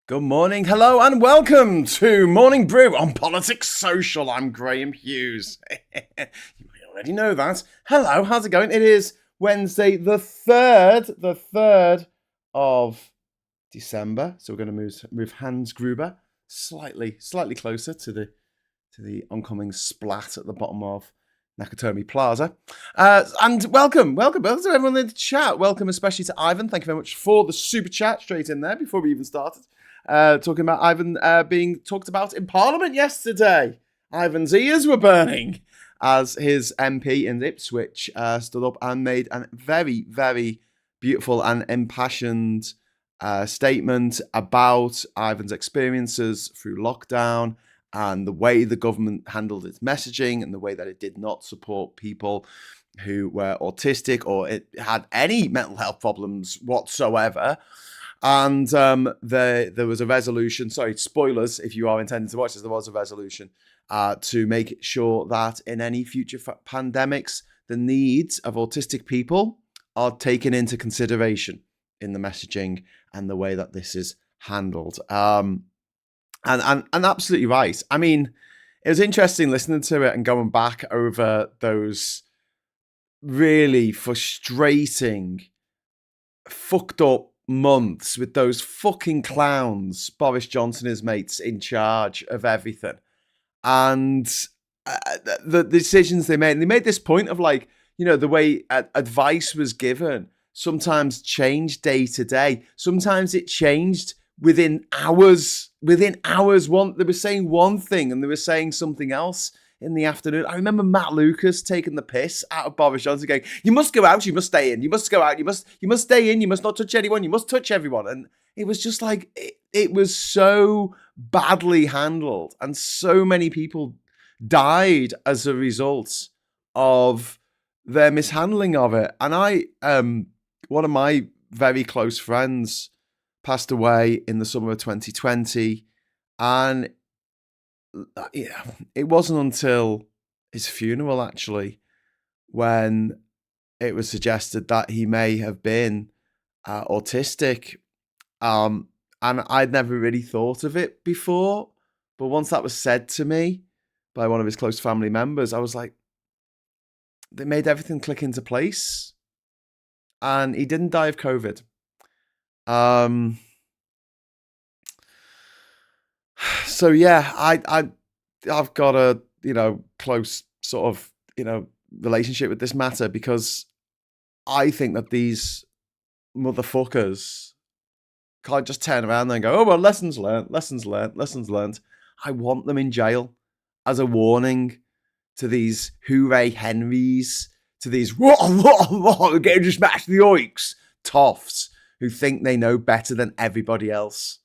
Good morning, hello, and welcome to Morning Brew on Politics Social. I'm Graham Hughes. You might already know that. Hello, how's it going? It is Wednesday, the 3rd of December. So we're going to move Hans Gruber slightly closer to the oncoming splat at the bottom of Nakatomi Plaza. And welcome to everyone in the chat. Welcome especially to Ivan. Thank you very much for the super chat straight in there before we even started. Talking about Ivan being talked about in Parliament yesterday. Ivan's ears were burning as his MP in Ipswich stood up and made a very, very beautiful and impassioned statement about Ivan's experiences through lockdown and the way the government handled its messaging and the way that it did not support people who were autistic or it had any mental health problems whatsoever. And there was a resolution, sorry, spoilers, if you are intending to watch this, there was a resolution to make sure that in any future pandemics, the needs of autistic people are taken into consideration in the messaging and the way that this is handled. And absolutely right. I mean, it was interesting listening to it and going back over those really frustrating, fucked up months with those fucking clowns, Boris Johnson and his mates, in charge of everything. And the decisions they made this point of like, you know, the way advice was given sometimes changed day to day. Sometimes it changed within hours. They were saying one thing and they were saying something else in the afternoon. I remember Matt Lucas taking the piss out of Boris Johnson, going, "You must go out, you must stay in. You must go out, you must stay in. You must not touch anyone. You must touch everyone." And it was just like it was so badly handled, and so many people died as a result of their mishandling of it. And one of my very close friends passed away in the summer of 2020, and yeah, it wasn't until his funeral actually when it was suggested that he may have been autistic, and I'd never really thought of it before, but once that was said to me by one of his close family members, I was like, they made everything click into place, and he didn't die of COVID. So yeah, I've got a close sort of relationship with this matter, because I think that these motherfuckers can't just turn around and go, "Oh well, lessons learned." I want them in jail as a warning to these hooray Henrys, to these getting to smash the oiks toffs who think they know better than everybody else.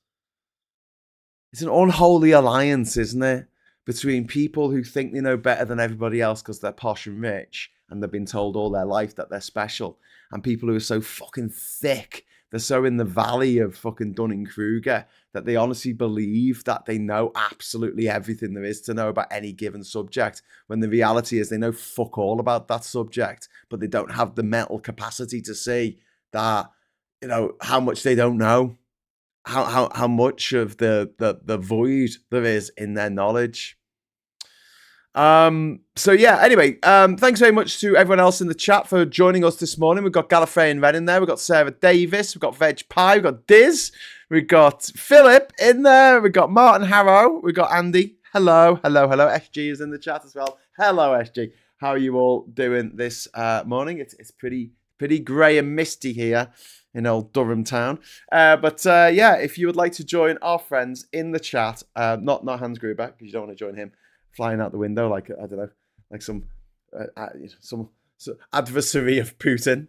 It's an unholy alliance, isn't it? Between people who think they know better than everybody else because they're posh and rich and they've been told all their life that they're special, and people who are so fucking thick, they're so in the valley of fucking Dunning-Kruger that they honestly believe that they know absolutely everything there is to know about any given subject, when the reality is they know fuck all about that subject, but they don't have the mental capacity to see that, how much they don't know. How much of the void there is in their knowledge. So yeah, anyway, thanks very much to everyone else in the chat for joining us this morning. We've got Gallifrey and Red in there, we've got Sarah Davis, we've got Veg Pie, we've got Diz, we've got Philip in there, we've got Martin Harrow, we've got Andy. Hello. SG is in the chat as well. Hello, SG. How are you all doing this morning? It's pretty grey and misty here in old Durham town. But yeah, if you would like to join our friends in the chat, not Hans Gruber, because you don't want to join him flying out the window like, I don't know, like some adversary of Putin.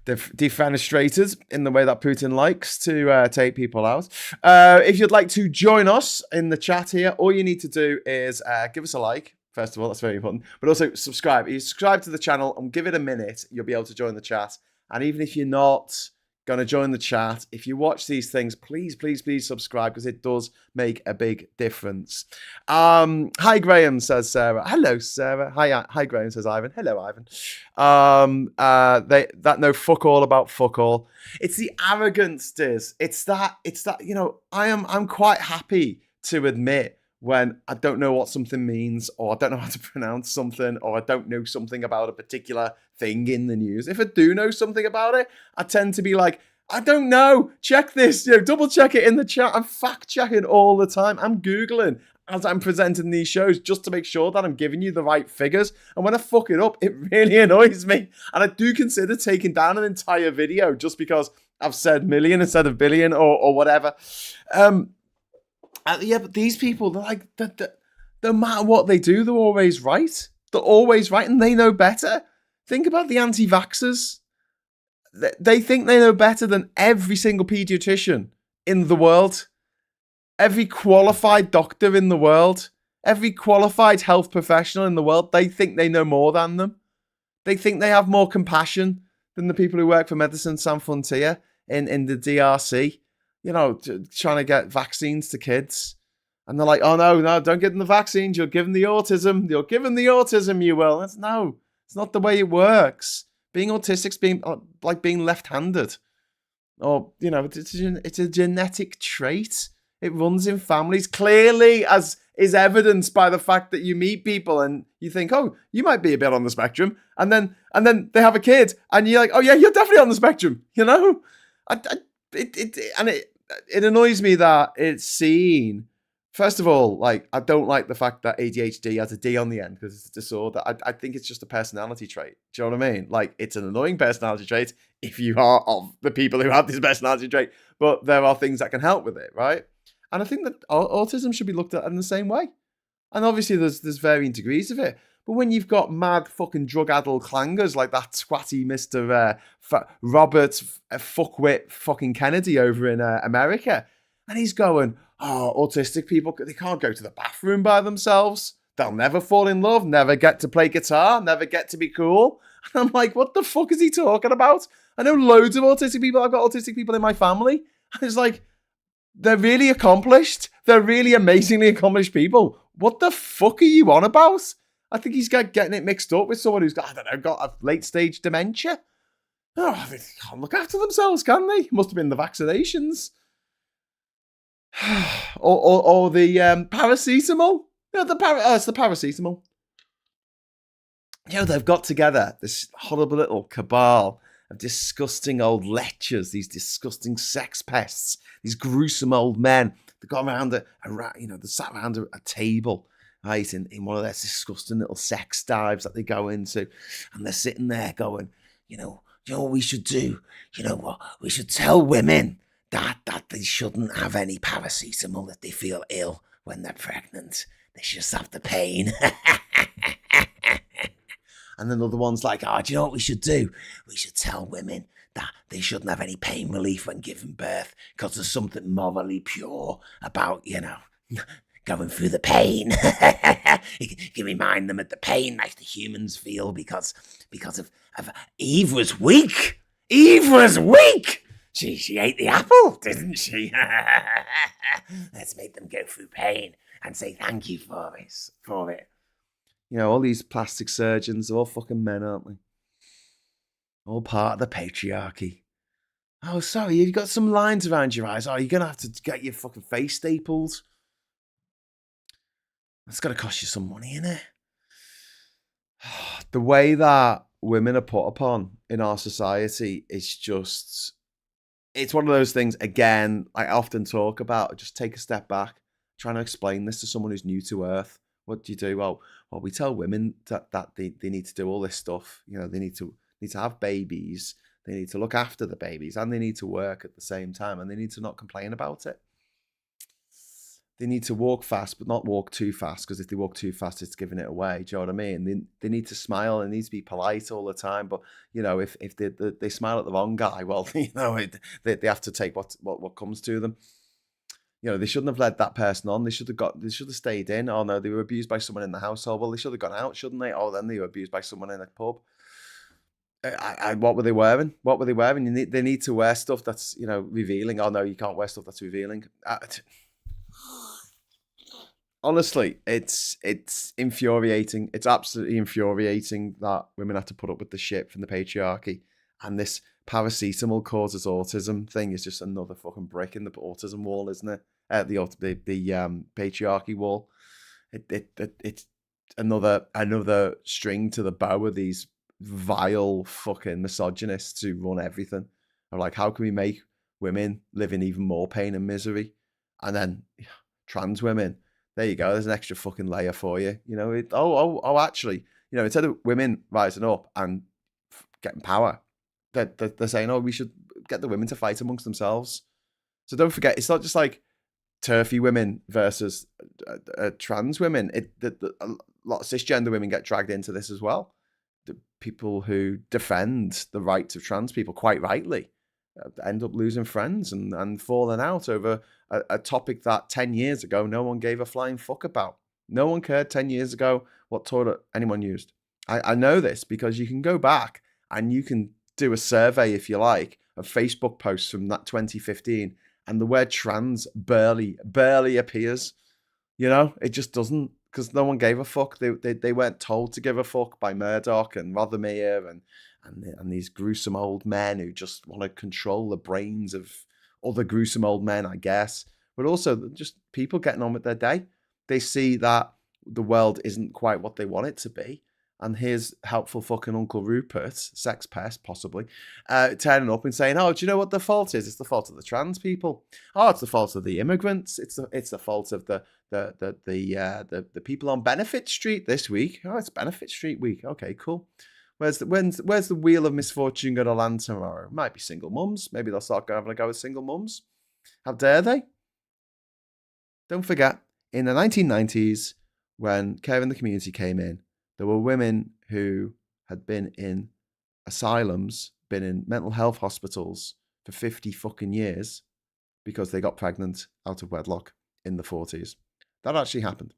Defenestrators in the way that Putin likes to take people out. If you'd like to join us in the chat here, all you need to do is give us a like. First of all, that's very important. But also subscribe. If you subscribe to the channel and give it a minute, you'll be able to join the chat. And even if you're not going to join the chat. If you watch these things, please subscribe, because it does make a big difference. Hi, Graham, says Sarah. Hello, Sarah. Hi, Graham, says Ivan. Hello, Ivan. That know fuck all about fuck all. It's the arrogance, Diz. It's that, I'm quite happy to admit when I don't know what something means, or I don't know how to pronounce something, or I don't know something about a particular thing in the news. If I do know something about it, I tend to be like, I don't know, check this, double check it in the chat. I'm fact checking all the time. I'm Googling as I'm presenting these shows just to make sure that I'm giving you the right figures. And when I fuck it up, it really annoys me. And I do consider taking down an entire video just because I've said million instead of billion or whatever. Yeah, but these people, they're like, no matter what they do, they're always right. They're always right, and they know better. Think about the anti-vaxxers. They think they know better than every single pediatrician in the world, every qualified doctor in the world, every qualified health professional in the world. They think they know more than them. They think they have more compassion than the people who work for Medicine Sans Frontier in the DRC. Trying to get vaccines to kids. And they're like, oh, no, don't give them the vaccines. You'll give them the autism. You'll give them the autism, you will. It's not the way it works. Being autistic's like being left-handed. Or, it's a genetic trait. It runs in families, clearly, as is evidenced by the fact that you meet people and you think, oh, you might be a bit on the spectrum. And then they have a kid and you're like, oh, yeah, you're definitely on the spectrum, It annoys me that it's seen. First of all, like, I don't like the fact that ADHD has a D on the end because it's a disorder. I think it's just a personality trait. Do you know what I mean? Like, it's an annoying personality trait if you are of the people who have this personality trait, but there are things that can help with it, right? And I think that autism should be looked at in the same way. And obviously there's varying degrees of it. But when you've got mad fucking drug-addled clangers like that twatty Mr. Robert Fuckwit fucking Kennedy over in America, and he's going, oh, autistic people, they can't go to the bathroom by themselves. They'll never fall in love, never get to play guitar, never get to be cool. And I'm like, what the fuck is he talking about? I know loads of autistic people. I've got autistic people in my family. And it's like, they're really accomplished. They're really amazingly accomplished people. What the fuck are you on about? I think he's getting it mixed up with someone who's got a late-stage dementia. Oh, they can't look after themselves, can they? Must have been the vaccinations. or the paracetamol. It's the paracetamol. They've got together this horrible little cabal of disgusting old lechers, these disgusting sex pests, these gruesome old men. They got around they sat around a table, right, in one of their disgusting little sex dives that they go into, and they're sitting there going, you know what we should do? You know what? We should tell women that they shouldn't have any paracetamol if they feel ill when they're pregnant. They should just have the pain. And then other ones like, do you know what we should do? We should tell women that they shouldn't have any pain relief when giving birth because there's something morally pure about, going through the pain. You can remind them of the pain like the humans feel because of Eve was weak. Eve was weak. She ate the apple, didn't she? Let's make them go through pain and say thank you for it. All these plastic surgeons are all fucking men, aren't they? All part of the patriarchy. Oh, sorry, you've got some lines around your eyes. Oh, you're going to have to get your fucking face stapled. That's going to cost you some money, innit? The way that women are put upon in our society is just... It's one of those things, again, I often talk about. Just take a step back, trying to explain this to someone who's new to Earth. What do you do? Well, we tell women that they need to do all this stuff. They need to have babies. They need to look after the babies, and they need to work at the same time, and they need to not complain about it. They need to walk fast, but not walk too fast, because if they walk too fast, it's giving it away. Do you know what I mean? They need to smile and need to be polite all the time. But if they smile at the wrong guy, well, they have to take what comes to them. They shouldn't have led that person on. They should have stayed in. Oh no, they were abused by someone in the household. Well, they should have gone out, shouldn't they? Oh, then they were abused by someone in a pub. what were they wearing? What were they wearing? They need to wear stuff that's, revealing. Oh no, you can't wear stuff that's revealing. Honestly, it's infuriating. It's absolutely infuriating that women have to put up with the shit from the patriarchy, and this paracetamol causes autism thing is just another fucking brick in the autism wall, isn't it? The patriarchy wall. It's another string to the bow of these vile fucking misogynists who run everything. I'm like, how can we make women live in even more pain and misery? And then trans women, there you go. There's an extra fucking layer for you. Actually, instead of women rising up and getting power, they're saying, oh, we should get the women to fight amongst themselves. So don't forget, it's not just like turfy women versus trans women. A lot of cisgender women get dragged into this as well. The people who defend the rights of trans people, quite rightly, end up losing friends and falling out over a topic that 10 years ago no one gave a flying fuck about. No one cared 10 years ago what toilet anyone used. I know this because you can go back and you can do a survey, if you like, of Facebook posts from that 2015, and the word trans barely appears. It just doesn't, because no one gave a fuck. They weren't told to give a fuck by Murdoch and Rothermere and these gruesome old men who just want to control the brains of other gruesome old men, I guess. But also just people getting on with their day. They see that the world isn't quite what they want it to be. And here's helpful fucking Uncle Rupert, sex pest possibly, turning up and saying, "Oh, do you know what the fault is? It's the fault of the trans people. Oh, it's the fault of the immigrants. It's the fault of the people on Benefit Street this week. Oh, it's Benefit Street week. Okay, cool. Where's the wheel of misfortune going to land tomorrow? Might be single mums. Maybe they'll start having a go with single mums. How dare they? Don't forget, in the 1990s, when Care in the Community came in, there were women who had been in asylums, been in mental health hospitals for 50 fucking years because they got pregnant out of wedlock in the 40s. That actually happened.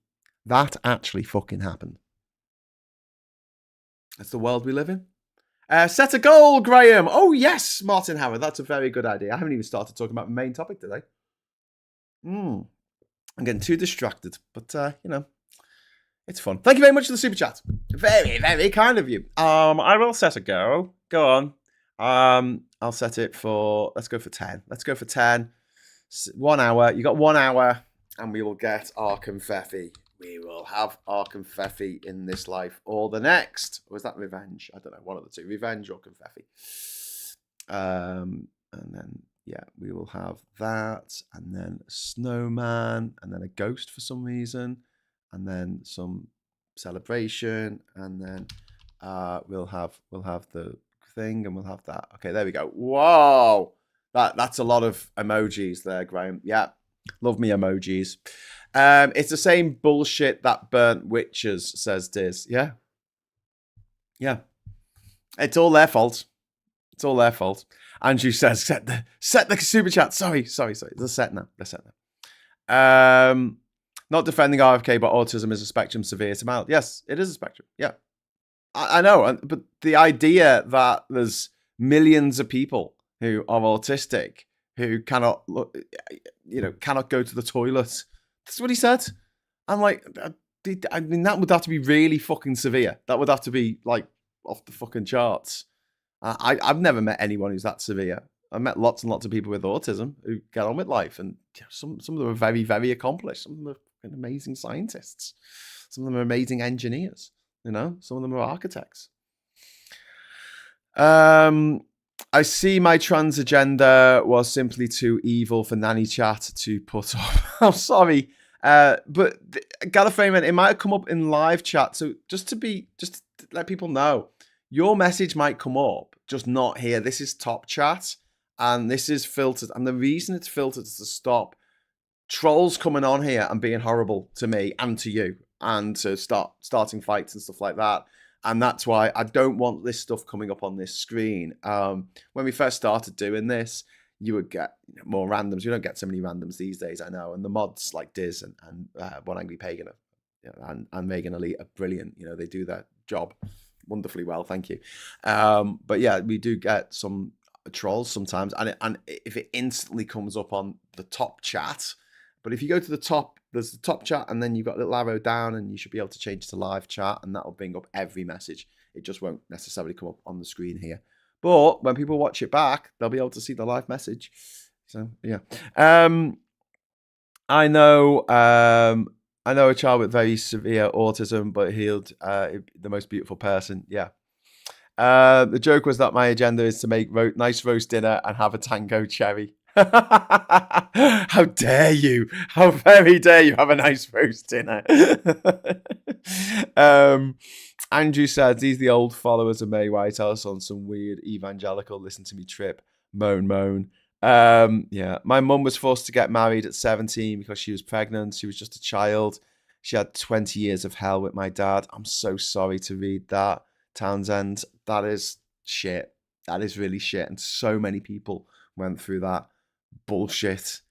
That actually fucking happened. That's the world we live in. Set a goal, Graham. Oh, yes, Martin Howard. That's a very good idea. I haven't even started talking about the main topic today. I'm getting too distracted, but, it's fun. Thank you very much for the super chat. Very, very kind of you. I will set a goal. Go on. I'll set it for, let's go for 10. Let's go for 10. 1 hour. You got 1 hour and we will get our confetti. We will have our confetti in this life or the next. Or is that revenge? I don't know. One of the two. Revenge or confetti. And then, yeah, we will have that. And then a snowman. And then a ghost for some reason. And then some celebration. And then we'll have the thing. And we'll have that. Okay, there we go. Whoa. That's a lot of emojis there, Graham. Yeah. Love me emojis. It's the same bullshit that burnt witches, says Diz. Yeah. Yeah. It's all their fault. It's all their fault. Andrew says, set the super chat. Sorry. They're set now. Not defending RFK, but autism is a spectrum, severe to mild. Yes, it is a spectrum. Yeah. I know. But the idea that there's millions of people who are autistic who cannot go to the toilet. That's what he said. I'm like, I mean, that would have to be really fucking severe. That would have to be like off the fucking charts. I've never met anyone who's that severe. I've met lots and lots of people with autism who get on with life, and some of them are very, very accomplished. Some of them are amazing scientists. Some of them are amazing engineers. Some of them are architects. I see my trans agenda was simply too evil for Nanny Chat to put up. I'm sorry. But Gallifreyman, it might have come up in live chat. So just to let people know, your message might come up, just not here. This is top chat and this is filtered. And the reason it's filtered is to stop trolls coming on here and being horrible to me and to you and to starting fights and stuff like that. And that's why I don't want this stuff coming up on this screen. When we first started doing this, you would get more randoms. You don't get so many randoms these days, I know. And the mods like Diz and One Angry Pagan and Megan Elite are brilliant. They do their job wonderfully well, thank you. But yeah, we do get some trolls sometimes, and if it instantly comes up on the top chat, but if you go to the top, there's the top chat, and then you've got a little arrow down, and you should be able to change to live chat, and that will bring up every message. It just won't necessarily come up on the screen here. But when people watch it back, they'll be able to see the live message. So yeah, I know a child with very severe autism, but healed, the most beautiful person. Yeah. The joke was that my agenda is to make nice roast dinner and have a tango cherry. How dare you? How very dare you have a nice roast dinner? Andrew says, these are the old followers of May Whitehouse on some weird evangelical listen to me trip. Moan. Yeah, my mum was forced to get married at 17 because she was pregnant. She was just a child. She had 20 years of hell with my dad. I'm so sorry to read that, Townsend. That is shit. That is really shit. And so many people went through that bullshit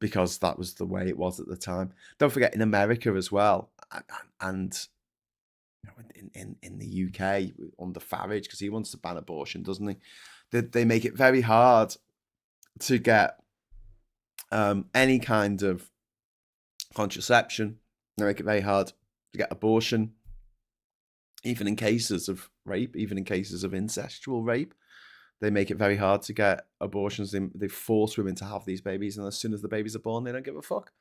because that was the way it was at the time. Don't forget, in America as well, and in the UK under Farage, because he wants to ban abortion, doesn't he? They make it very hard to get any kind of contraception. They make it very hard to get abortion, even in cases of rape, even in cases of incestual rape. They make it very hard to get abortions. They force women to have these babies, and as soon as the babies are born, they don't give a fuck.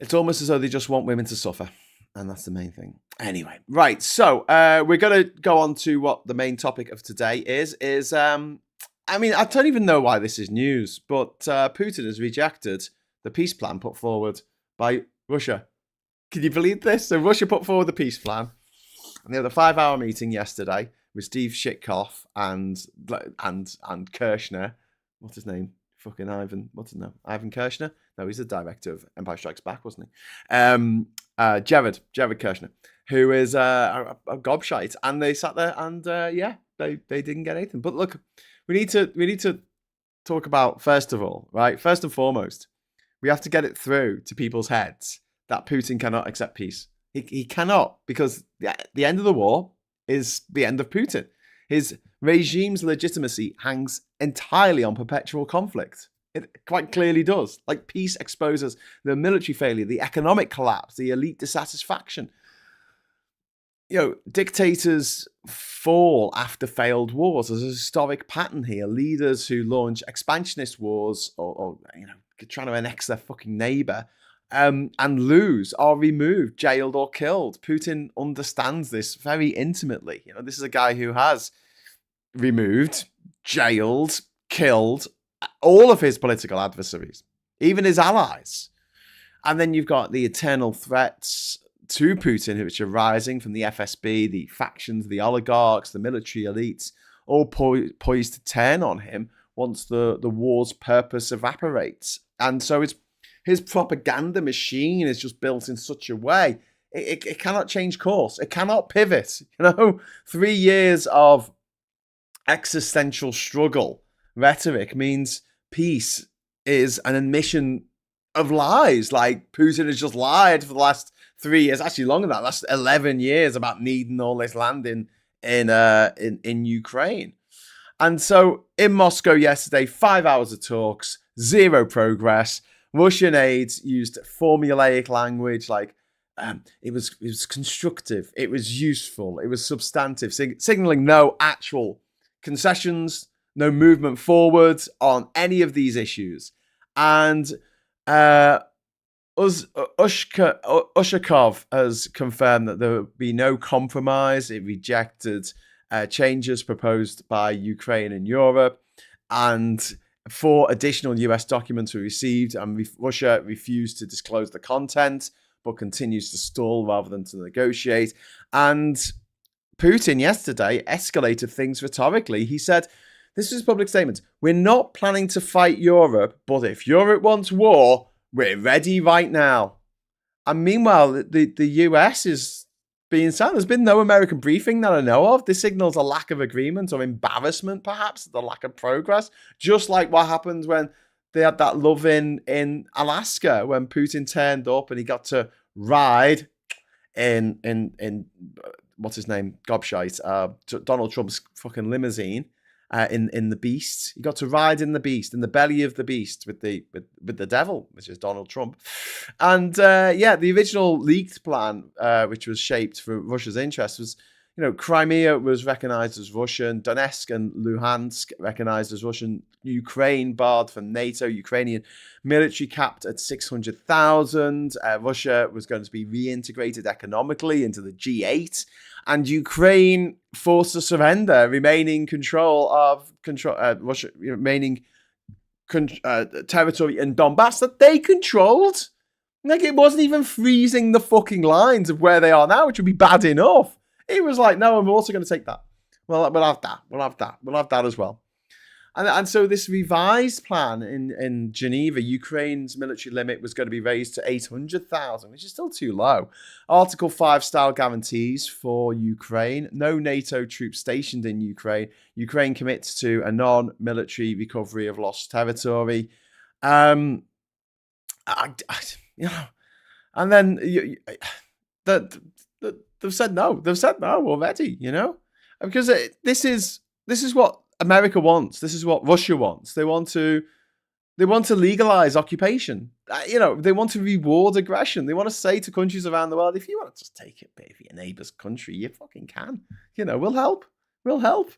It's almost as though they just want women to suffer, and that's the main thing. Anyway, right, so we're going to go on to what the main topic of today is I mean, I don't even know why this is news, but Putin has rejected the peace plan put forward by Russia. Can you believe this? So Russia put forward the peace plan, and they had a 5-hour meeting yesterday with Steve Shitkoff and Kushner. What's his name? Fucking Ivan. What's his name? Ivan Kushner? No, he's the director of Empire Strikes Back, wasn't he? Jared Kushner, who is a gobshite, and they sat there and they didn't get anything. But look, we need to talk about, first of all, right? First and foremost, we have to get it through to people's heads that Putin cannot accept peace. He cannot, because the end of the war is the end of Putin. His regime's legitimacy hangs entirely on perpetual conflict. It quite clearly does. Like, peace exposes the military failure, the economic collapse, the elite dissatisfaction. You know, dictators fall after failed wars. There's a historic pattern here. Leaders who launch expansionist wars or trying to annex their fucking neighbor and lose are removed, jailed, or killed. Putin understands this very intimately. You know, this is a guy who has removed, jailed, killed all of his political adversaries, even his allies. And then you've got the eternal threats to Putin, which are rising from the FSB, the factions, the oligarchs, the military elites, all poised to turn on him once the war's purpose evaporates. And so his propaganda machine is just built in such a way, it cannot change course. It cannot pivot. 3 years of existential struggle rhetoric means peace is an admission of lies. Like, Putin has just lied for the last 3 years, actually longer than that, last 11 years, about needing all this land in Ukraine. And so in Moscow yesterday, 5 hours of talks, zero progress. Russian aides used formulaic language like it was constructive, it was useful, it was substantive, signaling no actual concessions, no movement forward on any of these issues. And Ushakov has confirmed that there will be no compromise. It rejected changes proposed by Ukraine and Europe, and 4 additional US documents were received, and Russia refused to disclose the content, but continues to stall rather than to negotiate. And Putin yesterday escalated things rhetorically. He said, this is his public statement, we're not planning to fight Europe, but if Europe wants war, we're ready right now. And meanwhile, the US is being silent. There's been no American briefing that I know of. This signals a lack of agreement or embarrassment, perhaps, the lack of progress. Just like what happened when they had that love in Alaska, when Putin turned up and he got to ride in what's his name, gobshite, Donald Trump's fucking limousine. In the beast, he got to ride in the beast, in the belly of the beast, with the devil, which is Donald Trump. And the original leaked plan, which was shaped for Russia's interests, was, Crimea was recognized as Russian, Donetsk and Luhansk recognized as Russian, Ukraine barred from NATO, Ukrainian military capped at 600,000. Russia was going to be reintegrated economically into the G8, and Ukraine forced to surrender, remaining control of Russia, remaining territory in Donbass that they controlled. Like, it wasn't even freezing the fucking lines of where they are now, which would be bad enough. It was like, no, I'm also going to take that. Well, we'll have that. We'll have that as well. And so this revised plan in Geneva, Ukraine's military limit was going to be raised to 800,000, which is still too low. Article 5 style guarantees for Ukraine. No NATO troops stationed in Ukraine. Ukraine commits to a non-military recovery of lost territory. And then they've said no. They've said no already, because this is what America wants. This is what Russia wants. They want to legalize occupation. They want to reward aggression. They want to say to countries around the world, if you want to just take a bit of your neighbor's country, you fucking can. We'll help. We'll help.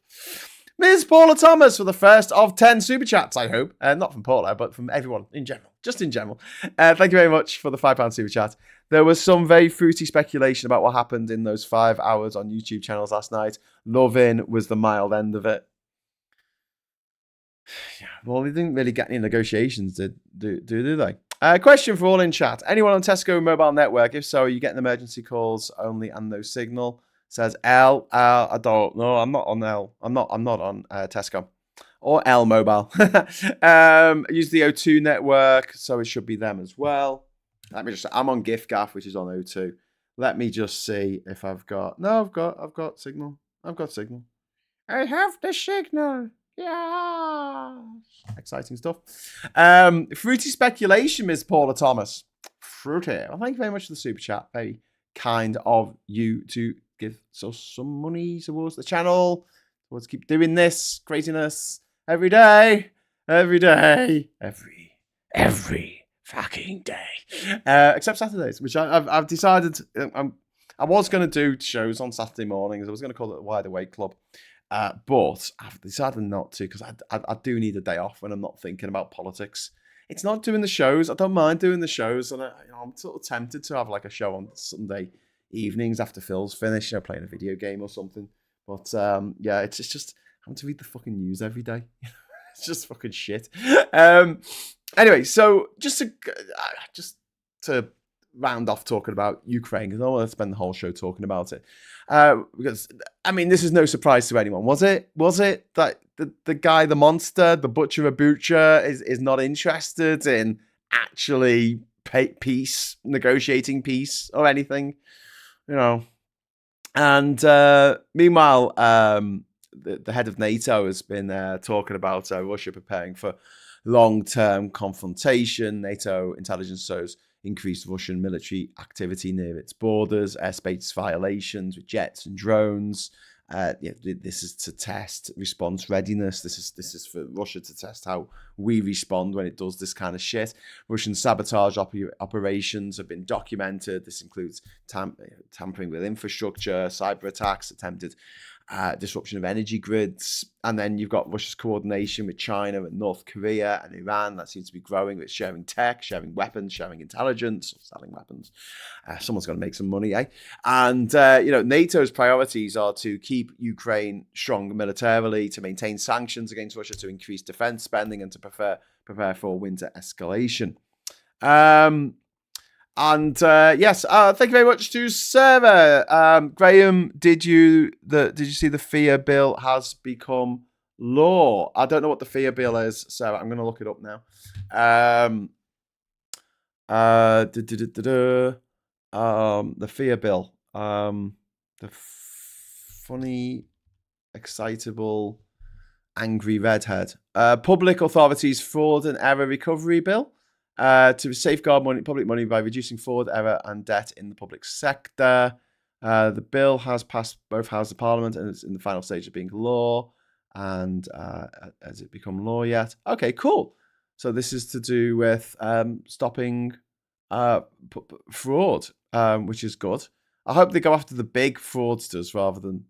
Ms. Paula Thomas for the first of 10 super chats, I hope. Not from Paula, but from everyone in general. Just in general. Thank you very much for the £5 super chat. There was some very fruity speculation about what happened in those 5 hours on YouTube channels last night. Love-in was the mild end of it. Yeah, well, they didn't really get any negotiations, do they? Question for all in chat. Anyone on Tesco mobile network? If so, are you getting emergency calls only and no signal? Says L. I don't know. I'm not on L. I'm not on Tesco or L mobile. Use the O2 network, so it should be them as well. I'm on GIFGAF, which is on O2. Let me just see if I've got. No, I've got signal. I've got signal. I have the signal. Yeah. Exciting stuff. Fruity speculation, Ms. Paula Thomas. Fruity. Well, thank you very much for the super chat. Very kind of you to give us some money towards the channel. Let's keep doing this craziness every day. Every fucking day. Except Saturdays, which I've decided I was going to do shows on Saturday mornings. I was going to call it the Wide Awake Club. But I've decided not to, because I do need a day off when I'm not thinking about politics. It's not doing the shows. I don't mind doing the shows, and I'm sort of tempted to have like a show on Sunday evenings after Phil's finished, playing a video game or something. But it's just having to read the fucking news every day. It's just fucking shit. Anyway, so just to round off talking about Ukraine, because I don't want to spend the whole show talking about it. Because this is no surprise to anyone, was it? Was it that the guy, the monster, the butcher of butcher, is not interested in actually negotiating peace or anything, And meanwhile, the head of NATO has been talking about Russia preparing for long-term confrontation. NATO intelligence shows increased Russian military activity near its borders, airspace violations with jets and drones. This is to test response readiness. This is for Russia to test how we respond when it does this kind of shit. Russian sabotage operations have been documented. This includes tampering with infrastructure, cyber attacks, attempted disruption of energy grids, and then you've got Russia's coordination with China and North Korea and Iran that seems to be growing, with sharing tech, sharing weapons, sharing intelligence, or selling weapons. Someone's got to make some money, eh? And NATO's priorities are to keep Ukraine strong militarily, to maintain sanctions against Russia, to increase defense spending, and to prepare for winter escalation. Thank you very much to Sarah. Graham, did you see the FIA bill has become law? I don't know what the FIA bill is, Sarah. I'm going to look it up now. The FIA bill. The funny, excitable, angry redhead. Public authorities fraud and error recovery bill. to safeguard public money by reducing fraud, error, and debt in the public sector. The bill has passed both houses of Parliament and it's in the final stage of being law. And has it become law yet? Okay, cool. So this is to do with stopping fraud, which is good. I hope they go after the big fraudsters rather than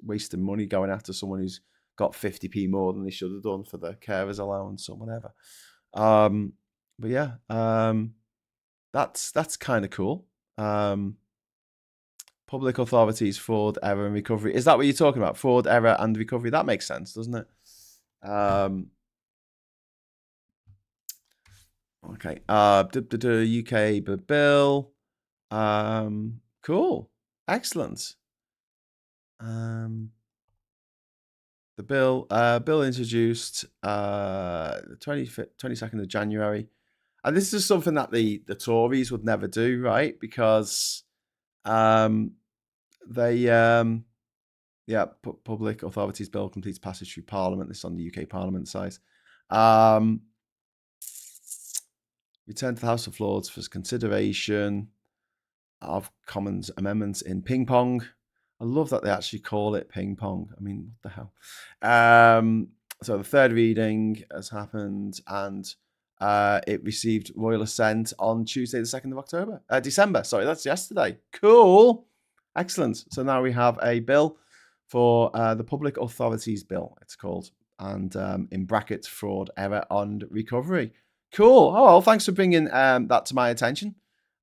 wasting money going after someone who's got 50p more than they should have done for their carers allowance or whatever. But yeah, that's kind of cool. Public authorities, fraud, error, and recovery. Is that what you're talking about? Fraud, error, and recovery. That makes sense, doesn't it? Okay. UK bill. Cool. Excellent. The bill introduced 22nd of January. And this is something that the Tories would never do, right? Because Public Authorities Bill completes passage through Parliament. This is on the UK Parliament side. Return to the House of Lords for consideration of Commons amendments in ping pong. I love that they actually call it ping pong. I mean, what the hell? So the third reading has happened and it received royal assent on Tuesday, the 2nd of December. Sorry, that's yesterday. Cool. Excellent. So now we have a bill for the Public Authorities Bill, it's called, and in brackets, fraud, error, and recovery. Cool. Oh, well, thanks for bringing that to my attention.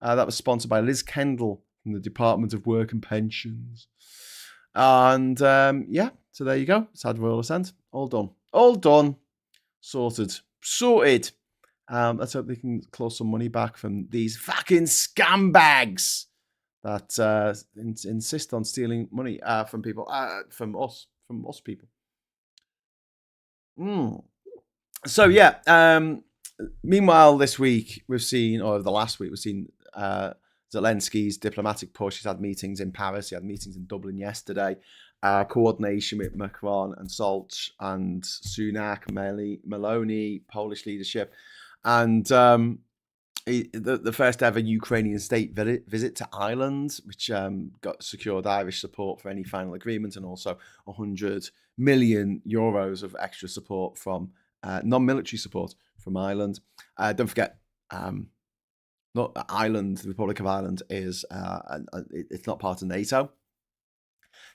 That was sponsored by Liz Kendall from the Department of Work and Pensions. And yeah, so there you go. It's had royal assent. All done. All done. Sorted. Let's hope they can claw some money back from these fucking scumbags that insist on stealing money from people, from us people. So yeah, meanwhile this week we've seen, or the last week we've seen Zelensky's diplomatic push. He's had meetings in Paris, he had meetings in Dublin yesterday, coordination with Macron and Scholz and Sunak, Meloni, Polish leadership, and the first ever Ukrainian state visit to Ireland, which got secured Irish support for any final agreement, and also 100 million euros of extra support from non-military support from Ireland. Don't forget, not Ireland, the Republic of Ireland is it's not part of NATO.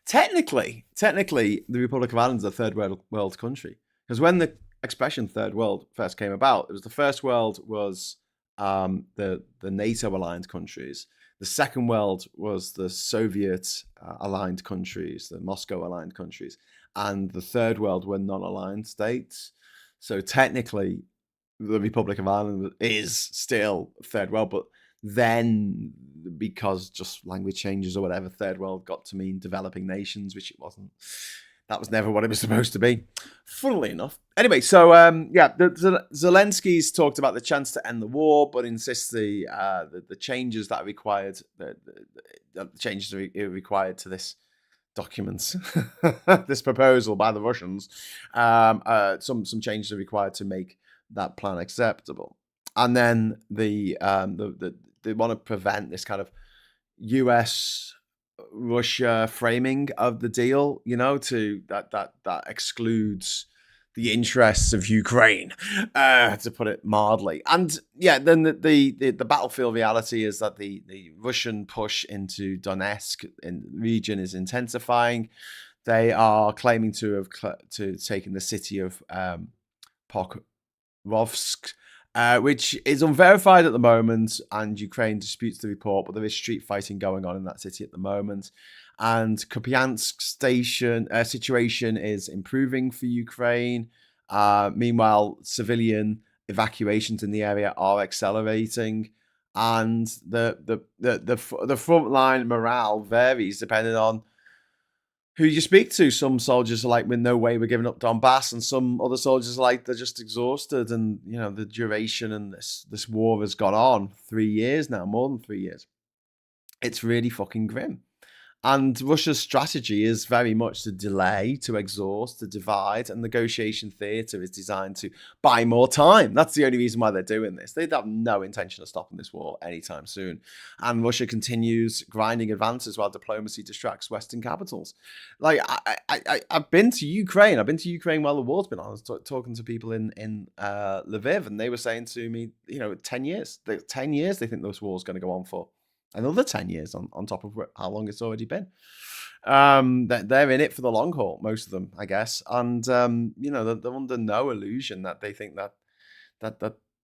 Technically, the Republic of Ireland is a third world country, because when the expression third world first came about, it was the first world was the NATO aligned countries. The second world was the Soviet aligned countries, the Moscow aligned countries, and the third world were non-aligned states. So technically, the Republic of Ireland is still third world, but then because just language changes or whatever, third world got to mean developing nations, which it wasn't. That was never what it was supposed to be, funnily enough. Anyway, so Zelensky's talked about the chance to end the war, but insists the changes that are required, the changes are required to this document, this proposal by the Russians. Some changes are required to make that plan acceptable, and then they want to prevent this kind of US Russia framing of the deal, to that excludes the interests of Ukraine, to put it mildly. And yeah, then the battlefield reality is that the Russian push into Donetsk region is intensifying. They are claiming to have taken the city of Pokrovsk, which is unverified at the moment, and Ukraine disputes the report, but there is street fighting going on in that city at the moment. And Kupiansk situation is improving for Ukraine. Meanwhile, civilian evacuations in the area are accelerating, and the frontline morale varies depending on who you speak to. Some soldiers are like, "With no way we're giving up Donbass," and some other soldiers are like, they're just exhausted, and the duration and this war has gone on 3 years now, more than 3 years. It's really fucking grim. And Russia's strategy is very much to delay, to exhaust, to divide, and negotiation theatre is designed to buy more time. That's the only reason why they're doing this. They have no intention of stopping this war anytime soon. And Russia continues grinding advances while diplomacy distracts Western capitals. Like, I've been to Ukraine. I've been to Ukraine while the war's been on. I was talking to people in Lviv, and they were saying to me, 10 years. 10 years they think this war's going to go on for. Another 10 years on top of how long it's already been. They're in it for the long haul, most of them, I guess. And, they're under no illusion that they think that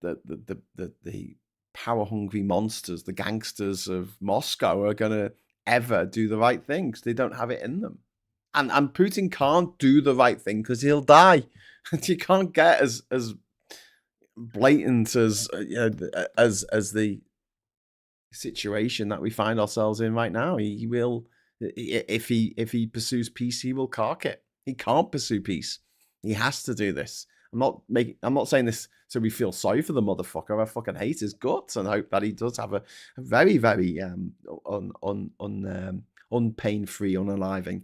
the power-hungry monsters, the gangsters of Moscow are going to ever do the right thing because they don't have it in them. And Putin can't do the right thing because he'll die. You can't get as blatant as the situation that we find ourselves in right now. He will, if he pursues peace, he will cark it. He can't pursue peace. He has to do this. I'm not saying this so we feel sorry for the motherfucker. I fucking hate his guts and hope that he does have a very, very unpain-free unaliving.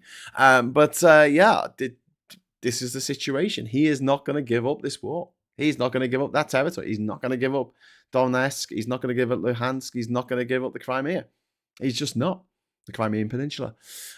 This is the situation. He is not going to give up this war. He's not going to give up that territory. He's not going to give up Donetsk. He's not going to give up Luhansk. He's not going to give up the Crimea. He's just not. The Crimean Peninsula.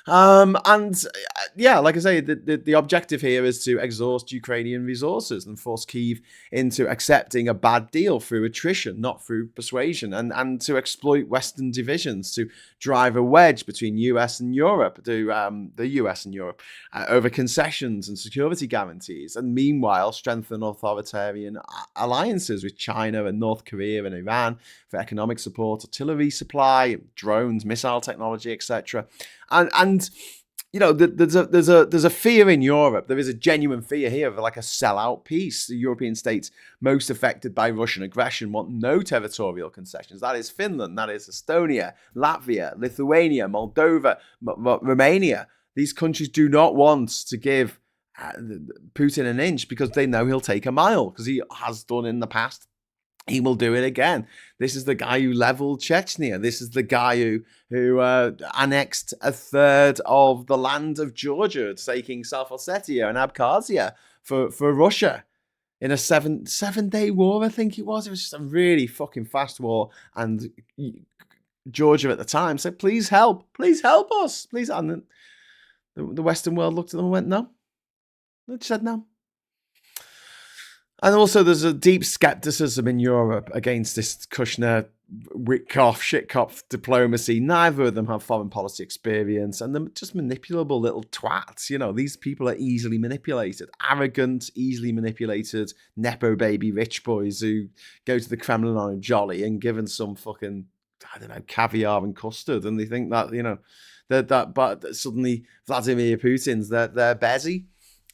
Like I say, the objective here is to exhaust Ukrainian resources and force Kyiv into accepting a bad deal through attrition, not through persuasion, and to exploit Western divisions, to drive a wedge between US and Europe, the US and Europe, over concessions and security guarantees, and meanwhile strengthen authoritarian alliances with China and North Korea and Iran for economic support, artillery supply, drones, missile technology, etc. And there's a fear in Europe. There is a genuine fear here of like a sellout peace. The European states most affected by Russian aggression want no territorial concessions. That is Finland, that is Estonia, Latvia, Lithuania, Moldova, Romania. These countries do not want to give Putin an inch because they know he'll take a mile, because he has done in the past. He will do it again. This is the guy who leveled Chechnya. This is the guy who annexed a third of the land of Georgia, taking South Ossetia and Abkhazia for Russia in a seven-day war, I think it was. It was just a really fucking fast war. And Georgia at the time said, please help us. Please. And the Western world looked at them and went, no. They said no. And also there's a deep skepticism in Europe against this Kushner, Witkoff, shitcop diplomacy. Neither of them have foreign policy experience, and they're just manipulable little twats. These people are easily manipulated. Arrogant, easily manipulated, nepo baby rich boys who go to the Kremlin on a jolly and given some fucking, caviar and custard, and they think that, but suddenly Vladimir Putin's their Bezzy.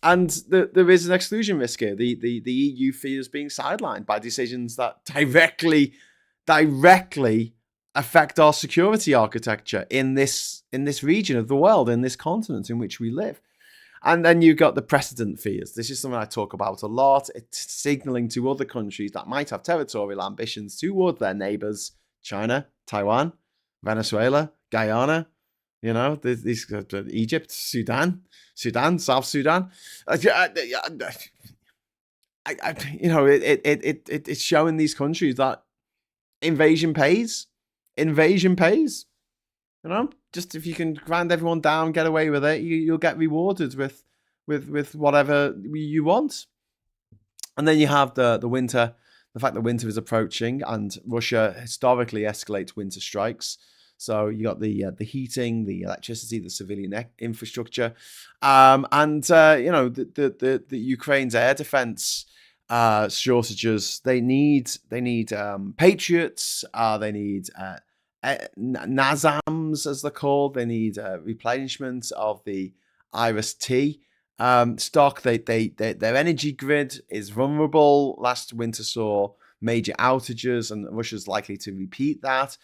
And there is an exclusion risk here. The EU fears being sidelined by decisions that directly affect our security architecture in this region of the world, in this continent in which we live. And then you've got the precedent fears. This is something I talk about a lot. It's signaling to other countries that might have territorial ambitions toward their neighbors: China, Taiwan, Venezuela, Guyana. Egypt, Sudan, South Sudan. It's showing these countries that invasion pays. Just if you can grind everyone down, get away with it, you'll get rewarded with whatever you want. And then you have the winter. The fact that winter is approaching, and Russia historically escalates winter strikes. So you got the heating, the electricity, the civilian infrastructure, the Ukraine's air defense shortages. They need Patriots. They need NASAMS, as they're called. They need replenishment of the Iris-T stock. Their energy grid is vulnerable. Last winter saw major outages, and Russia's likely to repeat that.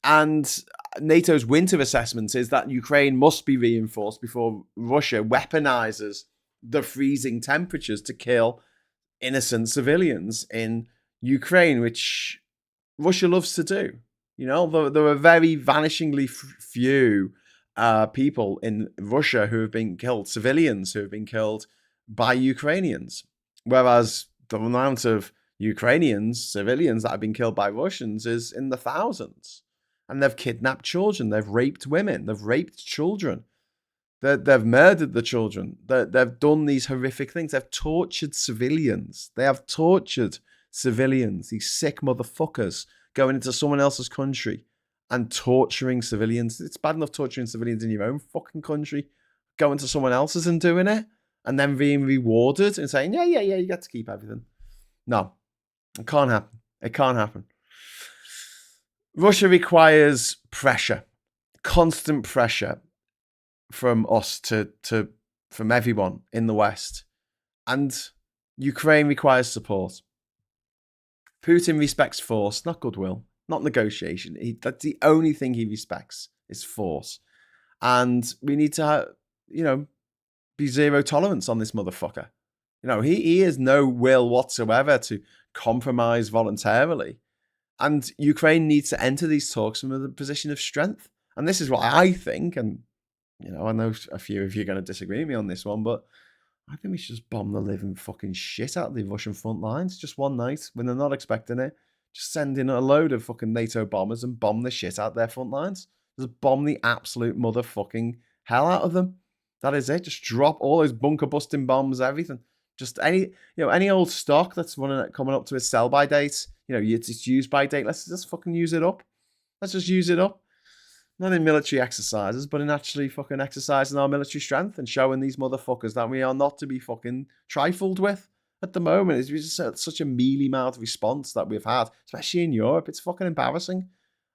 And NATO's winter assessment is that Ukraine must be reinforced before Russia weaponizes the freezing temperatures to kill innocent civilians in Ukraine, which Russia loves to do. There are very vanishingly few people in Russia who have been killed, civilians who have been killed by Ukrainians. Whereas the amount of Ukrainians, civilians that have been killed by Russians is in the thousands. And they've kidnapped children, they've raped women, they've raped children. They've murdered the children. They've done these horrific things. They've tortured civilians. They have tortured civilians, these sick motherfuckers going into someone else's country and torturing civilians. It's bad enough torturing civilians in your own fucking country. Going to someone else's and doing it and then being rewarded and saying, yeah, you get to keep everything. No, it can't happen. It can't happen. Russia requires pressure, constant pressure from us from everyone in the West. And Ukraine requires support. Putin respects force, not goodwill, not negotiation. That's the only thing he respects is force. And we need to, be zero tolerance on this motherfucker. He has no will whatsoever to compromise voluntarily. And Ukraine needs to enter these talks from a position of strength. And this is what I think, and I know a few of you are going to disagree with me on this one, but I think we should just bomb the living fucking shit out of the Russian front lines just one night when they're not expecting it. Just send in a load of fucking NATO bombers and bomb the shit out their front lines. Just bomb the absolute motherfucking hell out of them. That is it. Just drop all those bunker busting bombs, everything. Just any old stock that's coming up to its sell by date. It's use by date. Let's just fucking use it up. Let's just use it up. Not in military exercises, but in actually fucking exercising our military strength and showing these motherfuckers that we are not to be fucking trifled with at the moment. It's just such a mealy-mouthed response that we've had, especially in Europe. It's fucking embarrassing.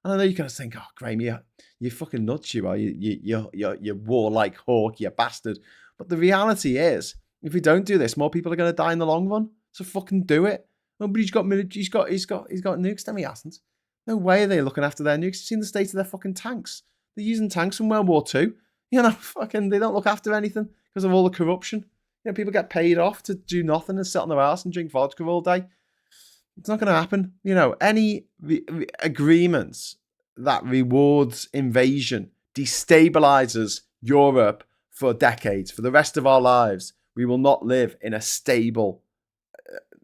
And I know you're going to think, oh, Graham, you're fucking nuts, you are. You're warlike hawk, you bastard. But the reality is, if we don't do this, more people are going to die in the long run. So fucking do it. Nobody's got military. He's got nukes. Then he hasn't. No way are they looking after their nukes. You've seen the state of their fucking tanks. They're using tanks from World War II. Fucking they don't look after anything because of all the corruption. People get paid off to do nothing and sit on their ass and drink vodka all day. It's not going to happen. Any agreements that rewards invasion, destabilizes Europe for decades, for the rest of our lives. We will not live in a stable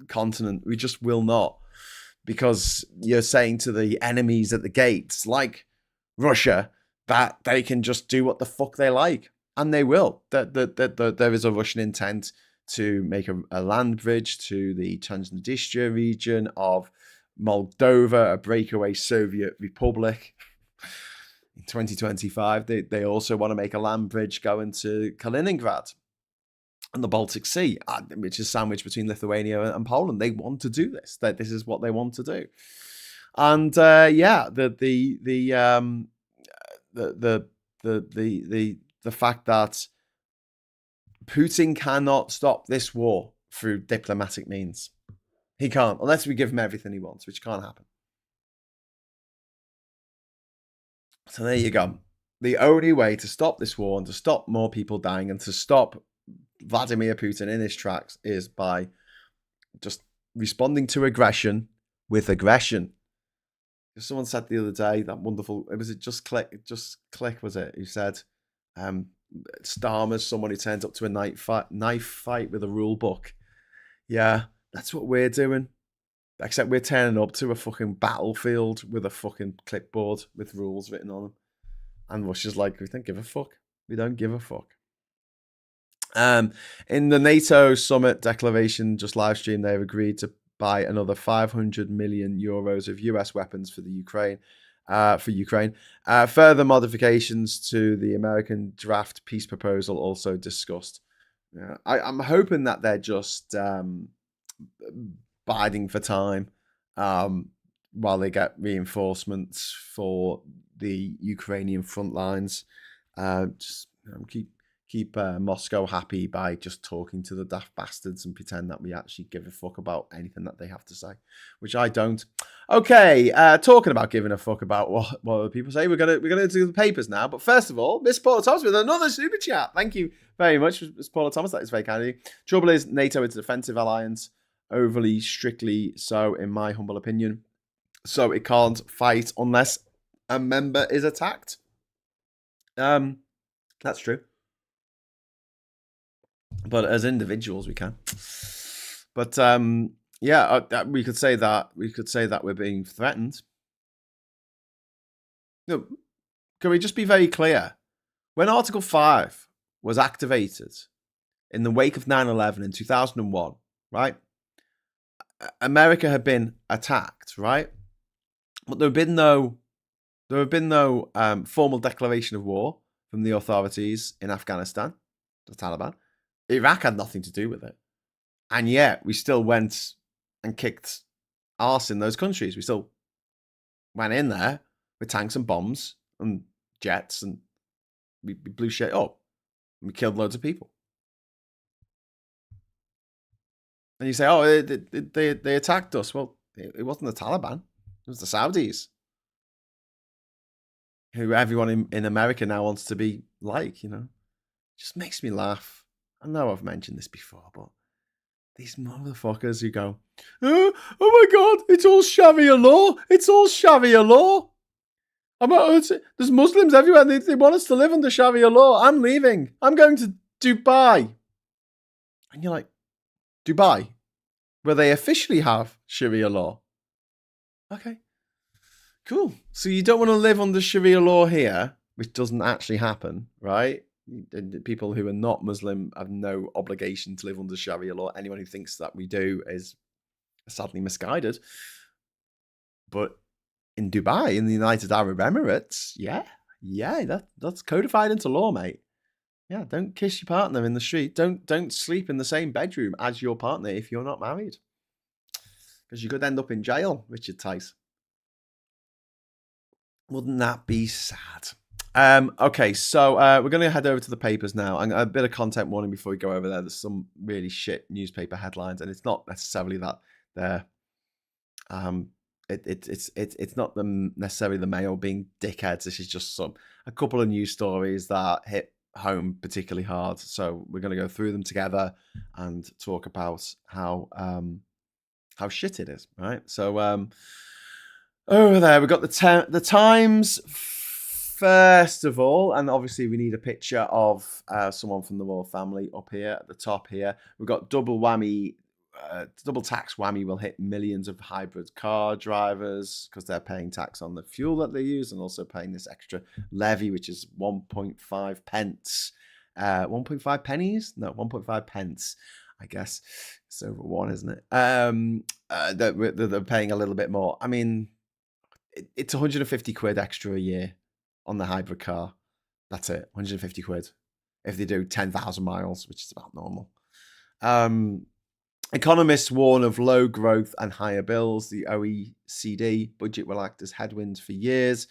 continent. We just will not. Because you're saying to the enemies at the gates, like Russia, that they can just do what the fuck they like. And they will. There is a Russian intent to make a land bridge to the Transnistria region of Moldova, a breakaway Soviet republic. In 2025, they also want to make a land bridge going to Kaliningrad and the Baltic Sea, which is sandwiched between Lithuania and Poland. They want to do this. This is what they want to do. And the fact that Putin cannot stop this war through diplomatic means. He can't, unless we give him everything he wants, which can't happen. So there you go. The only way to stop this war and to stop more people dying and to stop Vladimir Putin in his tracks is by just responding to aggression with aggression. Someone said the other day, that wonderful, was it Just Click, was it, who said, Starmer's someone who turns up to a knife fight with a rule book. Yeah, that's what we're doing. Except we're turning up to a fucking battlefield with a fucking clipboard with rules written on them. And Russia's like, we don't give a fuck. We don't give a fuck. In the NATO summit declaration, just live stream, they've agreed to buy another 500 million euros of US weapons for the Ukraine. Further modifications to the American draft peace proposal also discussed. I'm hoping that they're just biding for time while they get reinforcements for the Ukrainian front lines. Keep Moscow happy by just talking to the daft bastards and pretend that we actually give a fuck about anything that they have to say, which I don't. Okay, talking about giving a fuck about what other people say, we're gonna do the papers now. But first of all, Miss Paula Thomas with another super chat. Thank you very much, Miss Paula Thomas. That is very kind of you. Trouble is, NATO is a defensive alliance, overly strictly so, in my humble opinion. So it can't fight unless a member is attacked. That's true. But as individuals, we can. But we could say that we're being threatened. No, can we just be very clear? When Article 5 was activated in the wake of 9/11 in 2001, right? America had been attacked, right? But there have been no formal declaration of war from the authorities in Afghanistan, the Taliban. Iraq had nothing to do with it. And yet we still went and kicked arse in those countries. We still went in there with tanks and bombs and jets, and we blew shit up. And we killed loads of people. And you say, oh, they attacked us. Well, it wasn't the Taliban. It was the Saudis, who everyone in America now wants to be like, you know. Just makes me laugh. I know I've mentioned this before, but these motherfuckers who go, oh my God, it's all Sharia law. It's all Sharia law. There's Muslims everywhere. They want us to live under Sharia law. I'm leaving. I'm going to Dubai. And you're like, Dubai, where they officially have Sharia law. Okay, cool. So you don't want to live under Sharia law here, which doesn't actually happen, right? People who are not Muslim have no obligation to live under Sharia law. Anyone who thinks that we do is sadly misguided. But in Dubai, in the United Arab Emirates, that's codified into law, mate. Yeah, don't kiss your partner in the street. Don't sleep in the same bedroom as your partner if you're not married, because you could end up in jail, Richard Tice. Wouldn't that be sad? Okay, so we're going to head over to the papers now. And a bit of content warning before we go over there. There's some really shit newspaper headlines, and it's not necessarily that they're it's not necessarily the Mail being dickheads. This is just a couple of news stories that hit home particularly hard. So we're going to go through them together and talk about how shit it is, right? So over there we've got the Times first of all, and obviously we need a picture of someone from the royal family up here at the top here. We've got double whammy. Double tax whammy will hit millions of hybrid car drivers because they're paying tax on the fuel that they use and also paying this extra levy, which is 1.5 pence. 1.5 pennies? No, 1.5 pence. I guess it's over one, isn't it? They're paying a little bit more. I mean, it's 150 quid extra a year on the hybrid car. That's it, 150 quid. If they do 10,000 miles, which is about normal. Economists warn of low growth and higher bills. The OECD budget will act as headwinds for years.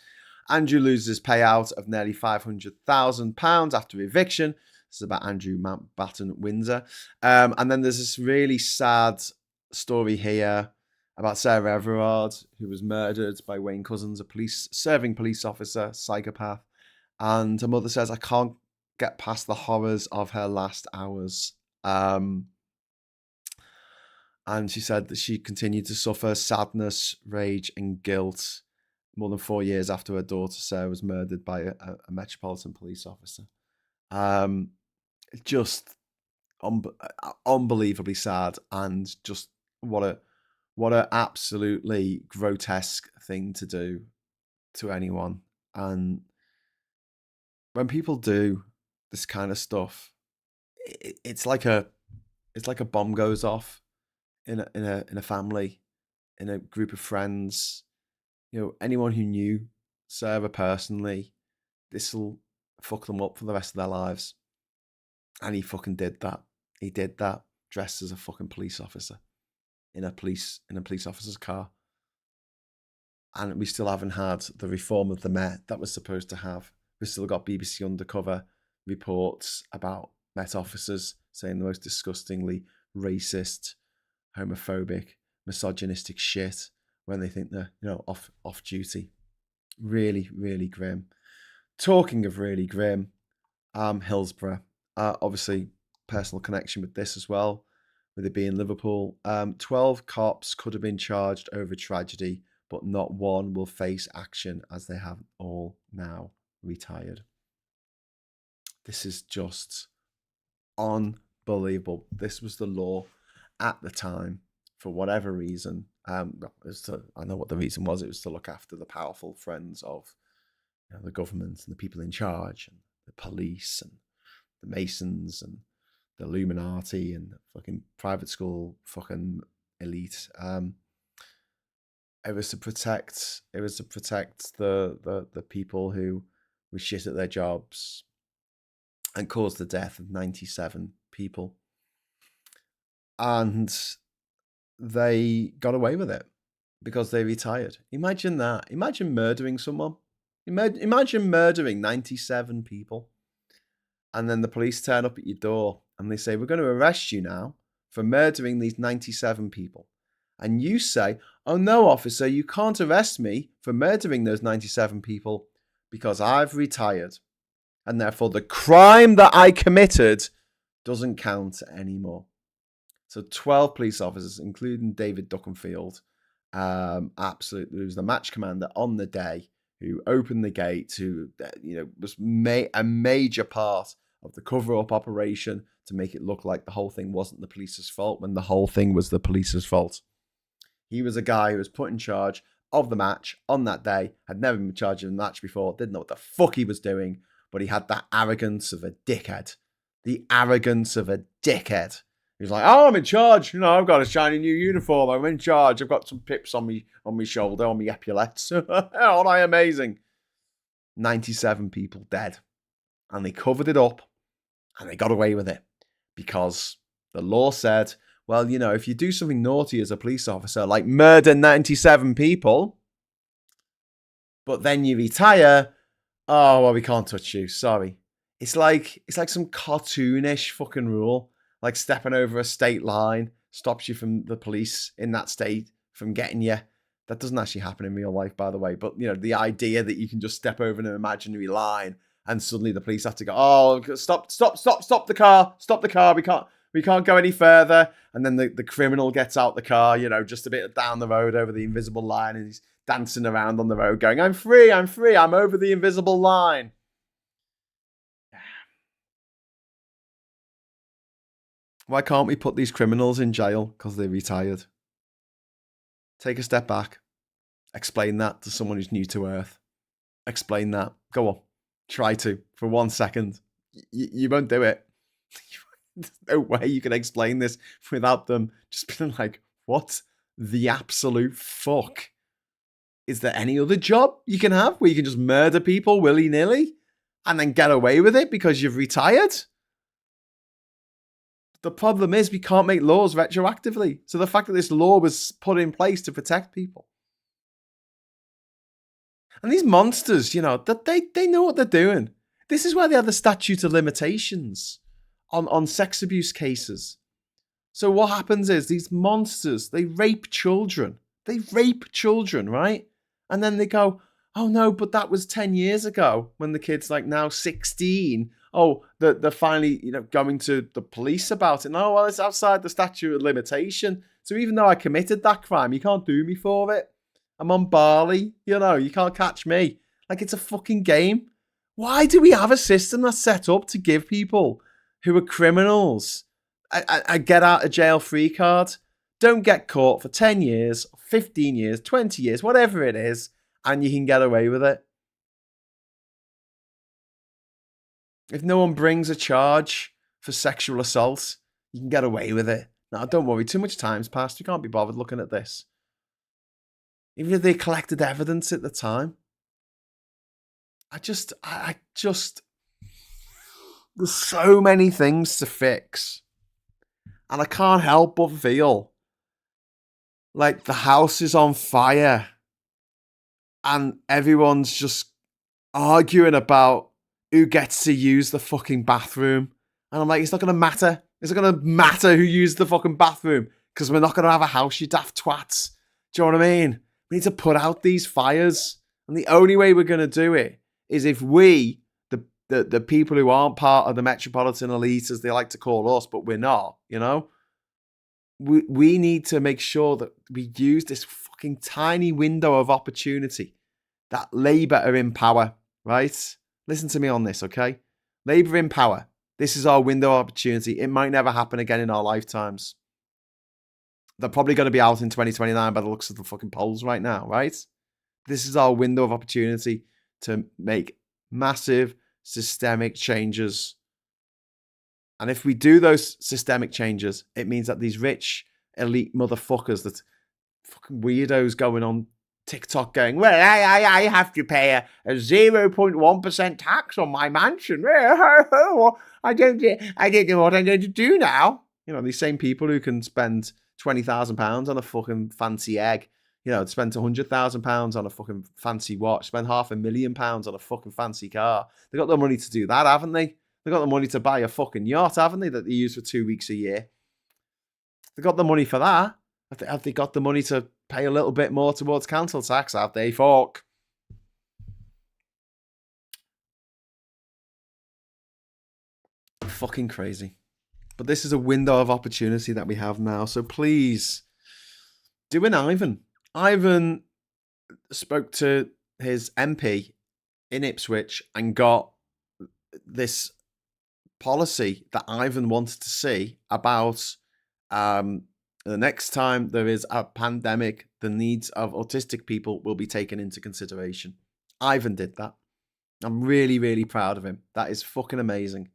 Andrew loses payout of nearly £500,000 after eviction. This is about Andrew Mountbatten Windsor. And then there's this really sad story here about Sarah Everard, who was murdered by Wayne Couzens, a serving police officer, psychopath. And her mother says, I can't get past the horrors of her last hours. And she said that she continued to suffer sadness, rage, and guilt more than 4 years after her daughter Sarah was murdered by a Metropolitan Police officer. Just unbelievably sad, and just what a absolutely grotesque thing to do to anyone. And when people do this kind of stuff, it's like a bomb goes off in a family, in a group of friends. You know, anyone who knew Sarah personally, this will fuck them up for the rest of their lives. And he fucking did that. He did that dressed as a fucking police officer in a police officer's car. And we still haven't had the reform of the Met that we're supposed to have. We've still got BBC Undercover reports about Met officers saying the most disgustingly racist, homophobic, misogynistic shit when they think they're, off duty. Really, really grim. Talking of really grim, Hillsborough. Obviously, personal connection with this as well, with it being Liverpool. 12 cops could have been charged over tragedy, but not one will face action as they have all now retired. This is just unbelievable. This was the law at the time for whatever reason. I know what the reason was. It was to look after the powerful friends of the government and the people in charge, and the police and the Masons and the Illuminati and the fucking private school fucking elite. It was to protect. It was to protect the people who were shit at their jobs and caused the death of 97 people. And they got away with it because they retired. Imagine that. Imagine murdering someone. Imagine murdering 97 people. And then the police turn up at your door and they say, we're going to arrest you now for murdering these 97 people. And you say, oh no, officer, you can't arrest me for murdering those 97 people because I've retired. And therefore the crime that I committed doesn't count anymore. So 12 police officers, including David Duckenfield, absolutely, who was the match commander on the day, who opened the gate, who was a major part of the cover-up operation to make it look like the whole thing wasn't the police's fault when the whole thing was the police's fault. He was a guy who was put in charge of the match on that day, had never been in charge of a match before, didn't know what the fuck he was doing, but he had that arrogance of a dickhead. The arrogance of a dickhead. He was like, oh, I'm in charge. I've got a shiny new uniform. I'm in charge. I've got some pips on me shoulder, on me epaulets. Aren't I amazing? 97 people dead. And they covered it up and they got away with it because the law said, well, if you do something naughty as a police officer, like murder 97 people, but then you retire, oh, well, we can't touch you. Sorry. It's like some cartoonish fucking rule, like stepping over a state line stops you from the police in that state from getting you. That doesn't actually happen in real life, by the way. But, the idea that you can just step over an imaginary line and suddenly the police have to go, oh, stop the car. We can't go any further. And then the criminal gets out the car, just a bit down the road over the invisible line, and he's dancing around on the road going, I'm free, I'm over the invisible line. Why can't we put these criminals in jail because they retired? Take a step back. Explain that to someone who's new to Earth. Explain that. Go on. Try to. For 1 second. You won't do it. There's no way you can explain this without them just being like, what the absolute fuck? Is there any other job you can have where you can just murder people willy-nilly and then get away with it because you've retired? The problem is we can't make laws retroactively. So the fact that this law was put in place to protect people. And these monsters, they know what they're doing. This is why they have the statute of limitations on sex abuse cases. So what happens is these monsters, they rape children. Right? And then they go, oh no, but that was 10 years ago when the kid's like now 16. Oh, they're finally, going to the police about it. No, well, it's outside the statute of limitation. So even though I committed that crime, you can't do me for it. I'm on Bali, you can't catch me. Like, it's a fucking game. Why do we have a system that's set up to give people who are criminals a get out of jail free card? Don't get caught for 10 years, 15 years, 20 years, whatever it is, and you can get away with it. If no one brings a charge for sexual assault, you can get away with it. Now, don't worry, too much time's passed. You can't be bothered looking at this. Even if they collected evidence at the time. I just, there's so many things to fix. And I can't help but feel like the house is on fire and everyone's just arguing about who gets to use the fucking bathroom. And I'm like, it's not going to matter. It's not going to matter who used the fucking bathroom because we're not going to have a house, you daft twats. Do you know what I mean? We need to put out these fires. And the only way we're going to do it is if we, the people who aren't part of the metropolitan elite, as they like to call us, but we're not, we need to make sure that we use this fucking tiny window of opportunity that Labour are in power, right? Listen to me on this, okay? Labour in power. This is our window of opportunity. It might never happen again in our lifetimes. They're probably going to be out in 2029 by the looks of the fucking polls right now, right? This is our window of opportunity to make massive systemic changes. And if we do those systemic changes, it means that these rich, elite motherfuckers, that fucking weirdos going on TikTok going, well, I have to pay a 0.1% tax on my mansion. I don't know what I'm going to do now. You know, these same people who can spend £20,000 on a fucking fancy egg, you know, spend £100,000 on a fucking fancy watch, spend £500,000 on a fucking fancy car. They got the money to do that, haven't they? They got the money to buy a fucking yacht, haven't they, that they use for 2 weeks a year? They got the money for that. Have they got the money to pay a little bit more towards council tax? Have they, fuck? Fucking crazy. But this is a window of opportunity that we have now. So please, do an Ivan. Ivan spoke to his MP in Ipswich and got this policy that Ivan wanted to see about the next time there is a pandemic, the needs of autistic people will be taken into consideration. Ivan did that. I'm really, really proud of him. That is fucking amazing.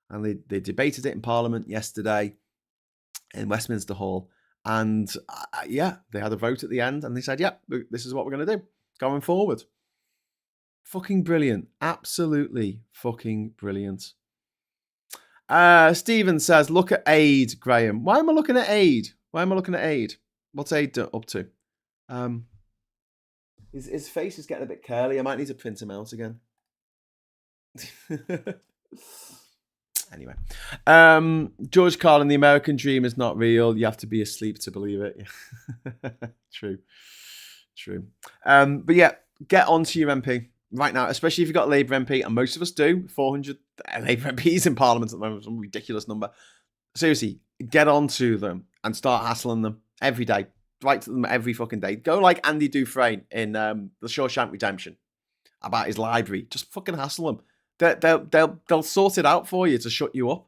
And they debated it in Parliament yesterday in Westminster Hall. And yeah, they had a vote at the end and they said, yeah, this is what we're going to do going forward. Fucking brilliant. Absolutely fucking brilliant. Stephen says, look at aid, Graham. Why am I looking at aid? Why am I looking at aid? What's aid up to? His face is getting a bit curly. I might need to print him out again. Anyway. George Carlin, the American dream is not real. You have to be asleep to believe it. True. But yeah, get onto your MP right now, especially if you've got a Labour MP, and most of us do. 400 Labour MPs in Parliament at the moment, some ridiculous number. Seriously, get onto them and start hassling them every day. Write to them every fucking day. Go like Andy Dufresne in The Shawshank Redemption about his library. Just fucking hassle them. They'll sort it out for you to shut you up.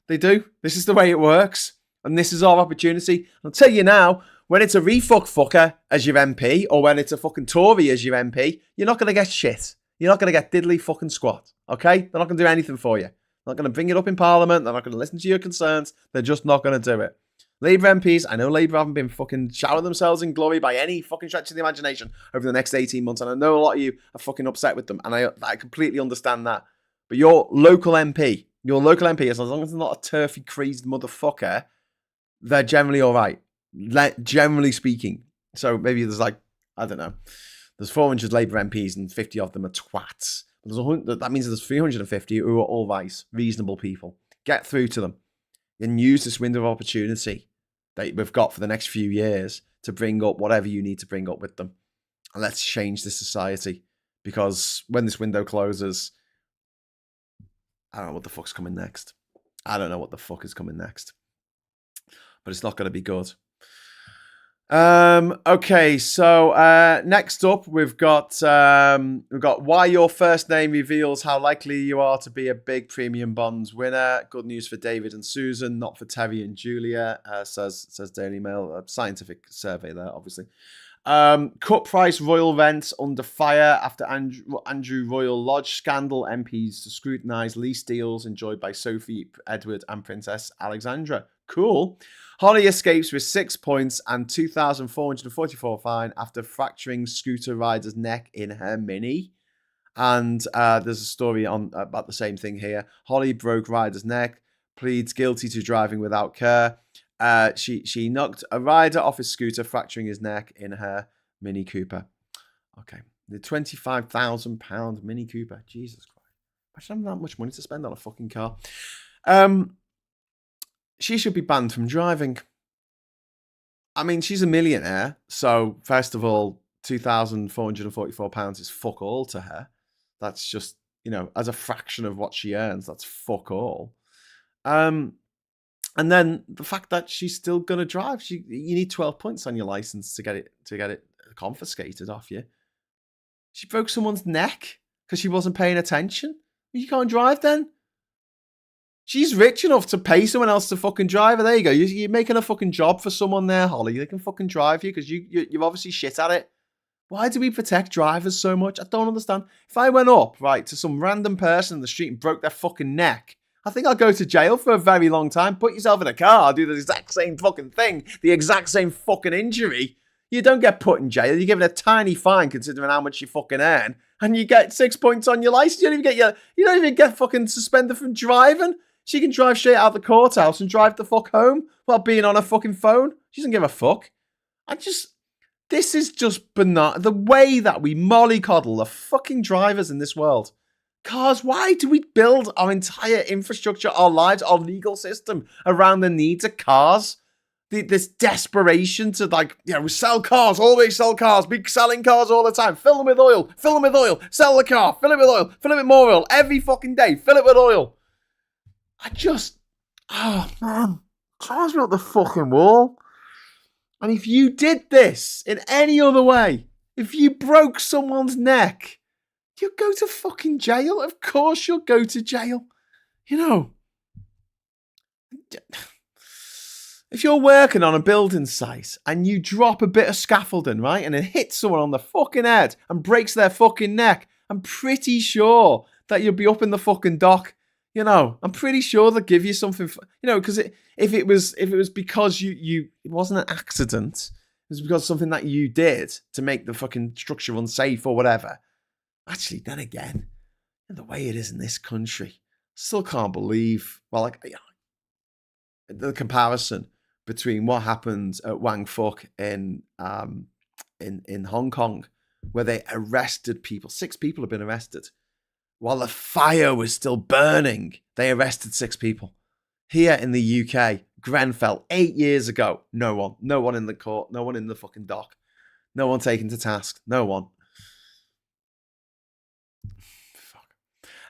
They do. This is the way it works. And this is our opportunity. I'll tell you now, when it's a refucker as your MP, or when it's a fucking Tory as your MP, you're not going to get shit. You're not going to get diddly fucking squat. Okay? They're not going to do anything for you. They're not going to bring it up in Parliament. They're not going to listen to your concerns. They're just not going to do it. Labour MPs, I know Labour haven't been fucking showering themselves in glory by any fucking stretch of the imagination over the next 18 months. And I know a lot of you are fucking upset with them. And I completely understand that. But your local MP, as long as they're not a turfy, crazed motherfucker, they're generally all right. Generally speaking. So maybe there's like, I don't know, there's 400 Labour MPs and 50 of them are twats. That means there's 350 who are all right, reasonable people. Get through to them and use this window of opportunity that we've got for the next few years to bring up whatever you need to bring up with them. And let's change this society, because when this window closes, I don't know what the fuck's coming next. I don't know what the fuck is coming next. But it's not going to be good. Okay, so next up we've got why your first name reveals how likely you are to be a big premium bonds winner. Good news for David and Susan, not for Terry and Julia, says Daily Mail. A scientific survey there, obviously. Cut price royal rents under fire after Andrew Royal Lodge scandal. MPs to scrutinise lease deals enjoyed by Sophie, Edward and Princess Alexandra. Cool. Holly escapes with 6 points and 2,444 fine after fracturing scooter rider's neck in her Mini. And there's a story on about the same thing here. Holly broke rider's neck, pleads guilty to driving without care. She knocked a rider off his scooter, fracturing his neck in her Mini Cooper. Okay, the £25,000 Mini Cooper. Jesus Christ! Imagine having that much money to spend on a fucking car. She should be banned from driving. I mean, she's a millionaire, so first of all, £2,444 is fuck all to her. That's just, as a fraction of what she earns, that's fuck all. And then the fact that she's still gonna drive, you need 12 points on your license to get it confiscated off you. She broke someone's neck because she wasn't paying attention. You can't drive then. She's rich enough to pay someone else to fucking drive her. There you go. You're making a fucking job for someone there, Holly. They can fucking drive you because you're obviously shit at it. Why do we protect drivers so much? I don't understand. If I went up, right, to some random person in the street and broke their fucking neck, I think I'll go to jail for a very long time. Put yourself in a car, do the exact same fucking thing, the exact same fucking injury. You don't get put in jail. You're given a tiny fine considering how much you fucking earn, and you get 6 points on your license. You don't even get fucking suspended from driving. She can drive straight out of the courthouse and drive the fuck home while being on her fucking phone. She doesn't give a fuck. This is just banana. The way that we mollycoddle the fucking drivers in this world. Cars, why do we build our entire infrastructure, our lives, our legal system around the needs of cars? This desperation to sell cars, always sell cars, be selling cars all the time, fill them with oil, sell the car, fill it with oil, fill it with more oil, every fucking day, fill it with oil. Oh man, drives me up the fucking wall. And if you did this in any other way, if you broke someone's neck, you'd go to fucking jail. Of course you'll go to jail. You know, if you're working on a building site and you drop a bit of scaffolding, right, and it hits someone on the fucking head and breaks their fucking neck, I'm pretty sure that you'll be up in the fucking dock. You know, I'm pretty sure they'll give you something, because if it was because it wasn't an accident, it was because of something that you did to make the fucking structure unsafe or whatever. Actually, then again, the way it is in this country, still can't believe, the comparison between what happened at Wang Fuk in Hong Kong, where they arrested people. 6 people have been arrested. While the fire was still burning, they arrested 6 people. Here in the UK, Grenfell, 8 years ago, no one in the court, no one in the fucking dock, no one taken to task, no one. Fuck.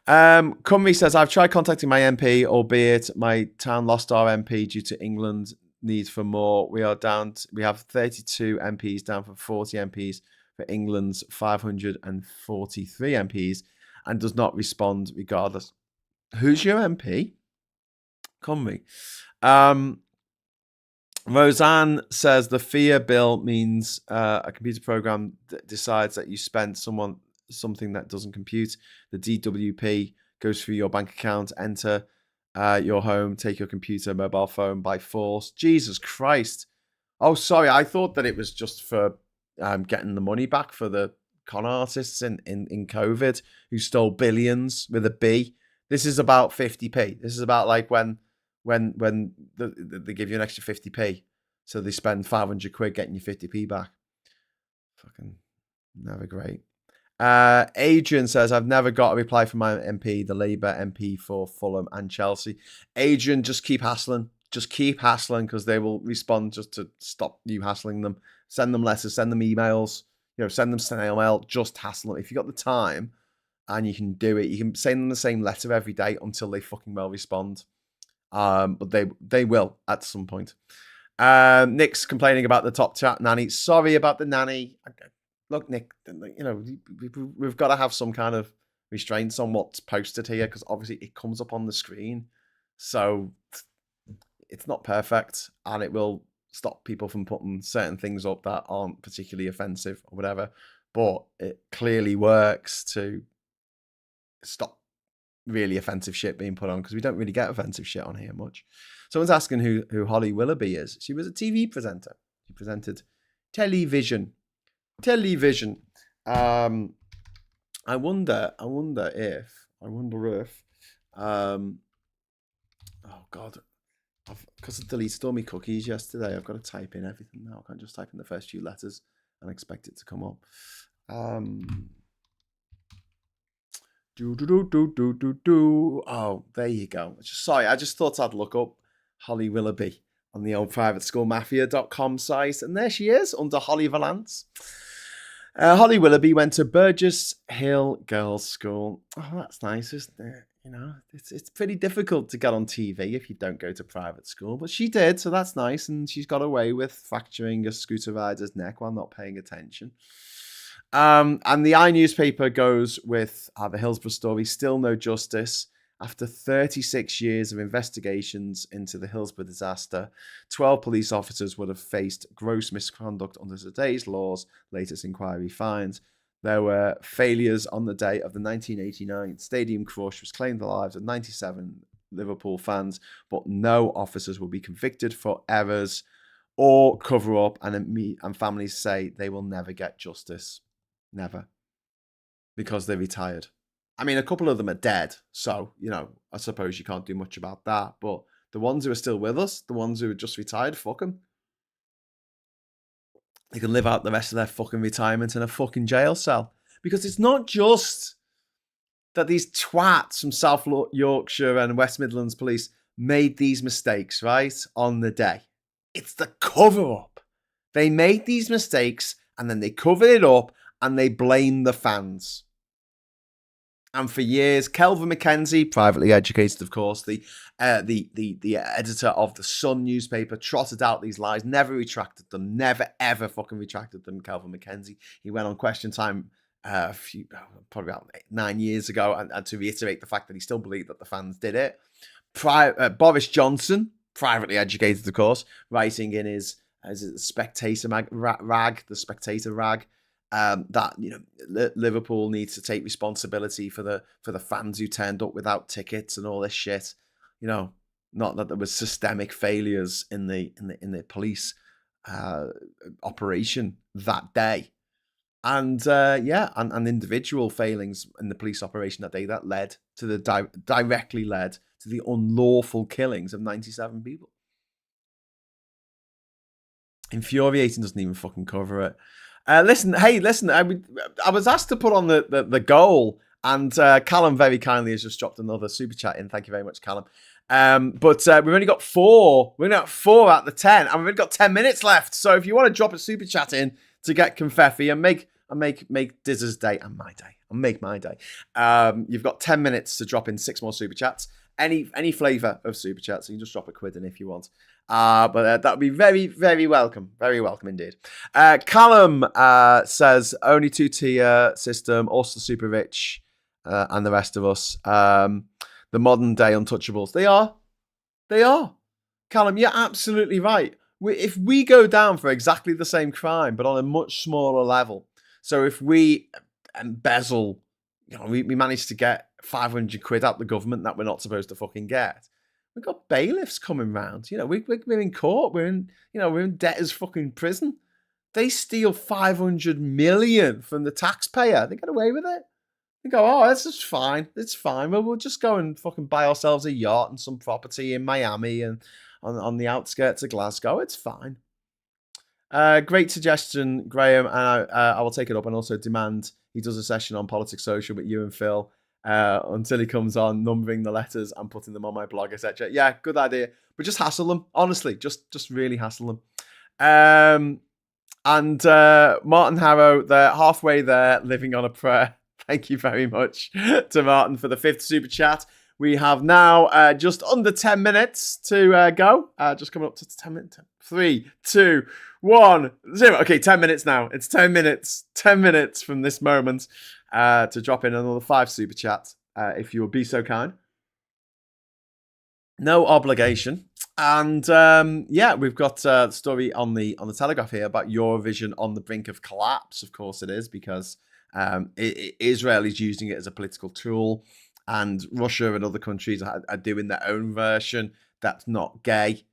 Cumry says, I've tried contacting my MP, albeit my town lost our MP due to England's need for more. We have 32 MPs down from 40 MPs for England's 543 MPs. And does not respond regardless. Who's your MP? Cumry. Roseanne says the fear bill means a computer program that decides that you spent something that doesn't compute. The DWP goes through your bank account, enter your home, take your computer, mobile phone by force. Jesus Christ. Oh, sorry. I thought that it was just for getting the money back for the con artists in COVID who stole billions with a B. This is about 50p. This is about like when they give you an extra 50p, so they spend 500 quid getting you 50p back. Fucking never great. Adrian says, I've never got a reply from my MP, the Labour MP for Fulham and Chelsea. Adrian, just keep hassling. Just keep hassling because they will respond just to stop you hassling them. Send them letters, send them emails. Send them snail mail, just hassle them. If you've got the time and you can do it, you can send them the same letter every day until they fucking well respond. But they will at some point. Nick's complaining about the top chat nanny. Sorry about the nanny. Look, Nick, we've got to have some kind of restraints on what's posted here because obviously it comes up on the screen. So it's not perfect and it will stop people from putting certain things up that aren't particularly offensive or whatever, but it clearly works to stop really offensive shit being put on because we don't really get offensive shit on here much. Someone's asking who Holly Willoughby is. She was a TV presenter. She presented television. I wonder if oh God, because I deleted all my cookies yesterday, I've got to type in everything now. I can't just type in the first few letters and expect it to come up. Oh, there you go. Sorry, I just thought I'd look up Holly Willoughby on the old privateschoolmafia.com site, and there she is under Holly Valance. Holly Willoughby went to Burgess Hill Girls' School. Oh, that's nice, isn't it? It's pretty difficult to get on TV if you don't go to private school, but she did, so that's nice, and she's got away with fracturing a scooter rider's neck while not paying attention. And the I newspaper goes with the Hillsborough story, still no justice, After 36 years of investigations into the Hillsborough disaster, 12 police officers would have faced gross misconduct under today's laws, latest inquiry finds. There were failures on the day of the 1989 stadium crush, which claimed the lives of 97 Liverpool fans, but no officers will be convicted for errors or cover up, and families say they will never get justice. Never. Because they retired. I mean, a couple of them are dead, so, I suppose you can't do much about that. But the ones who are still with us, the ones who are just retired, fuck them. They can live out the rest of their fucking retirement in a fucking jail cell. Because it's not just that these twats from South Yorkshire and West Midlands police made these mistakes, right, on the day. It's the cover-up. They made these mistakes, and then they covered it up, and they blamed the fans. And for years, Kelvin Mackenzie, privately educated, of course, the editor of the Sun newspaper, trotted out these lies, never retracted them, never, ever fucking retracted them, Kelvin Mackenzie. He went on Question Time probably about 9 years ago, and to reiterate the fact that he still believed that the fans did it. Boris Johnson, privately educated, of course, writing in his Spectator rag, the Spectator rag, that Liverpool needs to take responsibility for the fans who turned up without tickets and all this shit. Not that there was systemic failures in the police operation that day, and individual failings in the police operation that day that led to directly led to the unlawful killings of 97 people. Infuriating doesn't even fucking cover it. Listen. I was asked to put on the goal, and Callum very kindly has just dropped another super chat in. Thank you very much, Callum. But we've only got 4. We're only at 4 out of the 10, and we've only got 10 minutes left. So if you want to drop a super chat in to get confetti and make Diz's day and my day, and make my day, you've got 10 minutes to drop in 6 more super chats. Any flavour of super chats, so you can just drop a quid in if you want. But that would be very, very welcome. Very welcome indeed. Callum says, only 2-tier system, us the super rich, and the rest of us. The modern day untouchables. They are. Callum, you're absolutely right. If we go down for exactly the same crime, but on a much smaller level, so if we embezzle, we manage to get 500 quid out the government that we're not supposed to fucking get. We've got bailiffs coming round. We're in court. We're in debtors' fucking prison. They steal 500 million from the taxpayer. They get away with it. They go, oh, this is fine. It's fine. Well, we'll just go and fucking buy ourselves a yacht and some property in Miami and on the outskirts of Glasgow. It's fine. Great suggestion, Graham, and I will take it up and also demand he does a session on Politics Social with you and Phil. Until he comes on, numbering the letters and putting them on my blog, etc. Yeah, good idea. But just hassle them, honestly. Just really hassle them. And Martin Harrow, they're halfway there, living on a prayer. Thank you very much to Martin for the 5th super chat. We have now just under 10 minutes to go. Just coming up to 10 minutes. 3, 2, 1, 0. Okay, 10 minutes now. It's 10 minutes. 10 minutes from this moment. To drop in another 5 super chats, if you would be so kind. No obligation. And we've got the story on the Telegraph here about Eurovision on the brink of collapse. Of course it is, because Israel is using it as a political tool, and Russia and other countries are doing their own version that's not gay.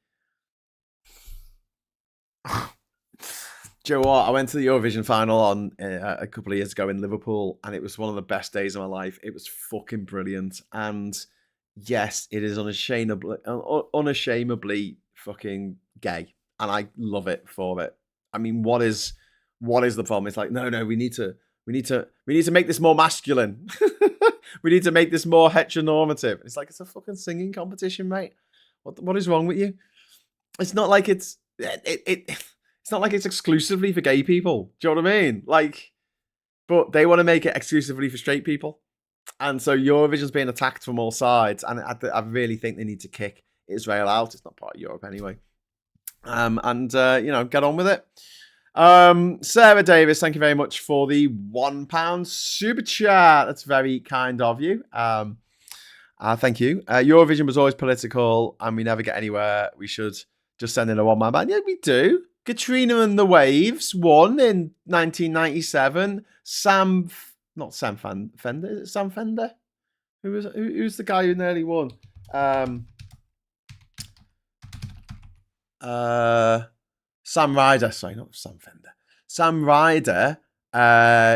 Do you know what? I went to the Eurovision final on a couple of years ago in Liverpool, and it was one of the best days of my life. It was fucking brilliant. And yes, it is unashamedly fucking gay, and I love it for it. I mean, what is the problem? It's like, no, we need to make this more masculine. We need to make this more heteronormative. It's like, it's a fucking singing competition, mate. What is wrong with you? It's not like it's not like it's exclusively for gay people. Do you know what I mean? Like, but they want to make it exclusively for straight people. And so Eurovision's being attacked from all sides. And I really think they need to kick Israel out. It's not part of Europe anyway. Get on with it. Sarah Davis, thank you very much for the £1 super chat. That's very kind of you. Thank you. Eurovision was always political and we never get anywhere. We should just send in a one-man band. Yeah, we do. Katrina and the Waves won in 1997. Not Sam Fender. Is it Sam Fender? Who's the guy who nearly won? Sam Ryder. Sorry, not Sam Fender. Sam Ryder.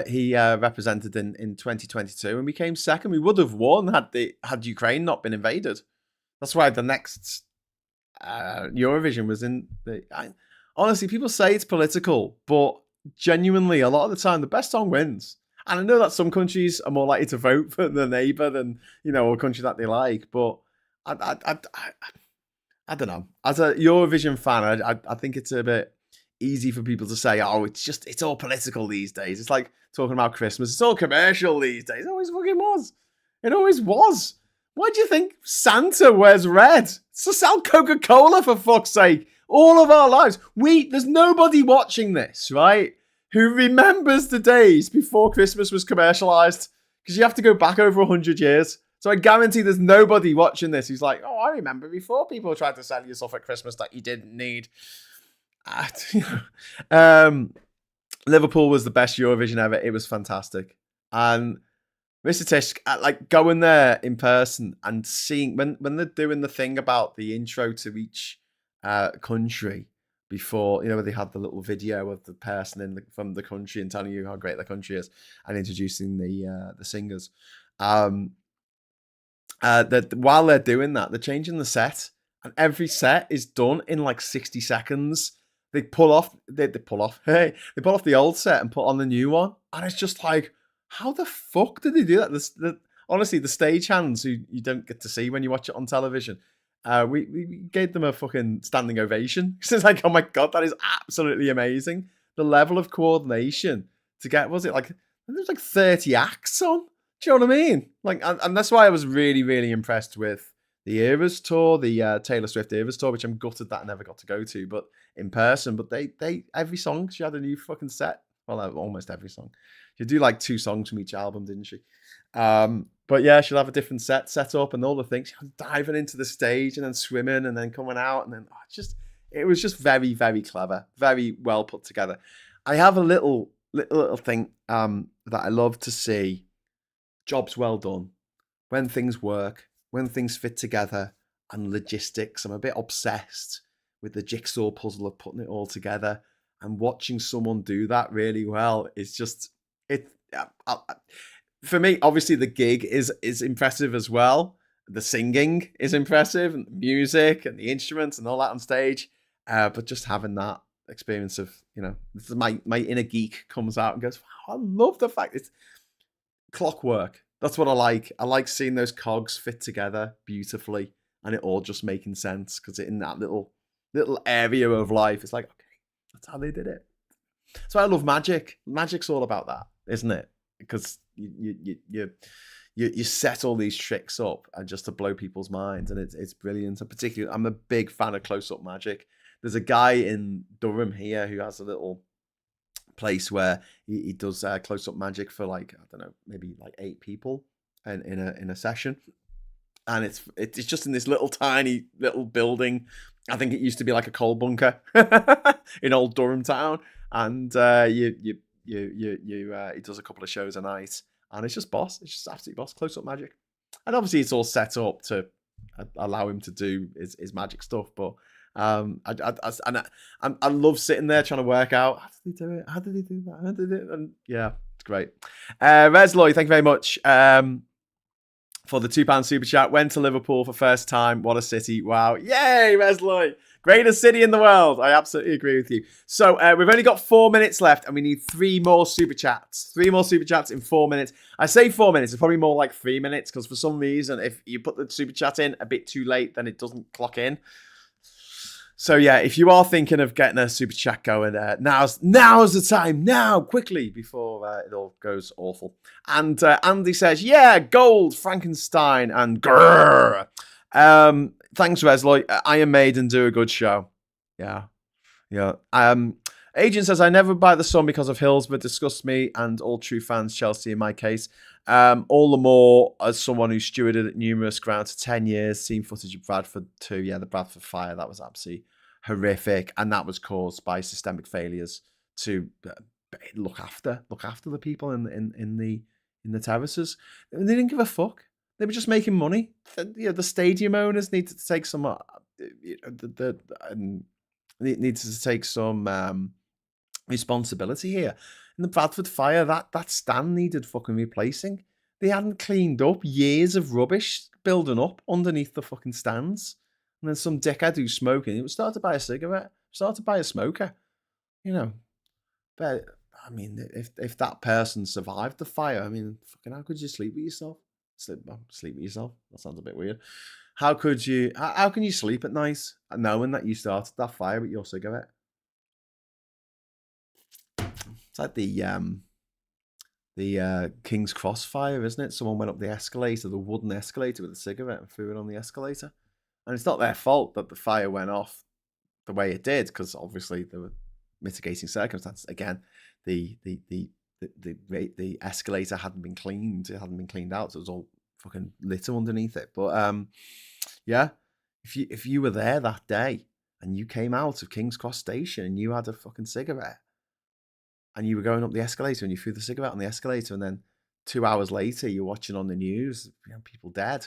He represented in 2022 and we came second. We would have won had Ukraine not been invaded. That's why the next Eurovision was in the. Honestly, people say it's political, but genuinely, a lot of the time, the best song wins. And I know that some countries are more likely to vote for their neighbour than a country that they like. But I don't know. As a Eurovision fan, I think it's a bit easy for people to say, "Oh, it's all political these days." It's like talking about Christmas. It's all commercial these days. It always fucking was. It always was. Why do you think Santa wears red? It's to sell Coca-Cola, for fuck's sake. All of our lives. There's nobody watching this, right, who remembers the days before Christmas was commercialized, because you have to go back over 100 years. So I guarantee there's nobody watching this who's like, "Oh, I remember before people tried to sell you stuff at Christmas that you didn't need." Liverpool was the best Eurovision ever. It was fantastic. And Mr. Tish, like going there in person and seeing when they're doing the thing about the intro to each country before, where they had the little video of the person from the country and telling you how great the country is and introducing the singers. While they're doing that, they're changing the set, and every set is done in like 60 seconds. They pull off the old set and put on the new one, and it's just like, how the fuck did they do that? Honestly, the stagehands who you don't get to see when you watch it on television, we gave them a fucking standing ovation. It's like, oh my god, that is absolutely amazing. The level of coordination to get, there's like 30 acts on. Do you know what I mean? Like, and that's why I was really, really impressed with the Eras tour, the Taylor Swift Eras tour, which I'm gutted that I never got to go to, but in person. But they every song she had a new fucking set. Well, almost every song. She do like 2 songs from each album, didn't she? But yeah, she'll have a different set up and all the things. She was diving into the stage and then swimming and then coming out and then it was just very, very clever, very well put together. I have a little thing that I love to see. Jobs well done, when things work, when things fit together, and logistics. I'm a bit obsessed with the jigsaw puzzle of putting it all together, and watching someone do that really well is just it. For me, obviously the gig is impressive as well. The singing is impressive, and the music and the instruments and all that on stage. But just having that experience of, my inner geek comes out and goes, wow, I love the fact it's clockwork. That's what I like. I like seeing those cogs fit together beautifully and it all just making sense, because in that little area of life, it's like, okay, that's how they did it. So I love magic. Magic's all about that, isn't it? Because you set all these tricks up and just to blow people's minds, and it's brilliant. And particularly, I'm a big fan of close-up magic. There's a guy in Durham here who has a little place where he does close-up magic for like, I don't know, maybe like 8 people in a session, and it's just in this tiny little building. I think it used to be like a coal bunker in old Durham town, and he does a couple of shows a night, and it's just boss. It's just absolute boss. Close-up magic, and obviously it's all set up to allow him to do his magic stuff, but. I love sitting there trying to work out, how did he do it? How did he do that? How did it? And yeah, it's great. Resloy, thank you very much for the £2 super chat. Went to Liverpool for first time. What a city! Wow, yay, Resloy! Greatest city in the world. I absolutely agree with you. So we've only got 4 minutes left, and we need 3 more super chats. 3 more super chats in 4 minutes. I say 4 minutes. It's probably more like 3 minutes, because for some reason, if you put the super chat in a bit too late, then it doesn't clock in. So yeah, if you are thinking of getting a super chat going, now's the time, now, quickly, before it all goes awful. And Andy says, yeah, gold, Frankenstein, and grrr. Thanks, Resloy. Iron Maiden do a good show. Yeah. Agent says, I never buy the Sun because of Hills, but disgusts me and all true fans, Chelsea in my case. All the more as someone who stewarded at numerous grounds for 10 years, seen footage of Bradford too. Yeah, the Bradford fire, that was absolutely horrific. And that was caused by systemic failures to look after the people in the terraces. They didn't give a fuck. They were just making money. The stadium owners needed to take some... needs to take some responsibility here. In the Bradford fire, that stand needed fucking replacing. They hadn't cleaned up years of rubbish building up underneath the fucking stands. And then some dickhead who's smoking, it would start to buy a cigarette, start to buy a smoker. You know, but I mean, if that person survived the fire, I mean, fucking how could you sleep with yourself? Sleep with yourself? That sounds a bit weird. How can you sleep at night knowing that you started that fire with your cigarette? It's like the King's Cross fire, isn't it? Someone went up the escalator, the wooden escalator, with a cigarette and threw it on the escalator. And it's not their fault that the fire went off the way it did, because obviously there were mitigating circumstances. Again, the escalator hadn't been cleaned. It hadn't been cleaned out, so it was all fucking litter underneath it. But yeah, if you were there that day and you came out of King's Cross Station and you had a fucking cigarette and you were going up the escalator and you threw the cigarette on the escalator, and then 2 hours later you're watching on the news, people dead.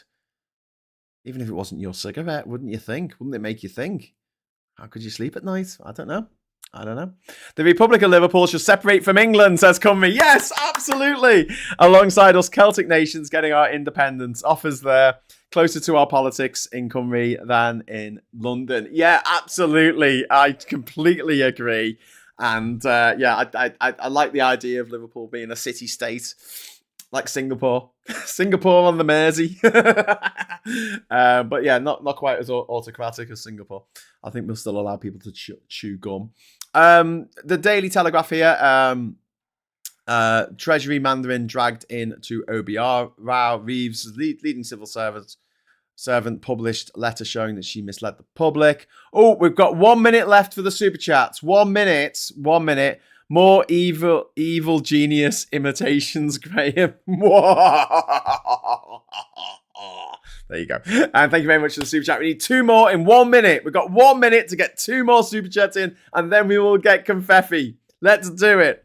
Even if it wasn't your cigarette, wouldn't you think? Wouldn't it make you think? How could you sleep at night? I don't know. The Republic of Liverpool should separate from England, says Cumry. Yes, absolutely. Alongside us Celtic nations getting our independence, offers there closer to our politics in Cumry than in London. Yeah, absolutely. I completely agree. And I like the idea of Liverpool being a city-state like Singapore. Singapore on the Mersey. But yeah, not quite as autocratic as Singapore. I think we'll still allow people to chew gum. The Daily Telegraph here. Treasury Mandarin dragged into OBR. Rao Reeves, leading civil servant, published letter showing that she misled the public. Oh, we've got 1 minute left for the super chats. 1 minute. More evil genius imitations, Graham. There you go. And thank you very much for the super chat. We need 2 more in 1 minute. We've got 1 minute to get 2 more super chats in, and then we will get confetti. Let's do it.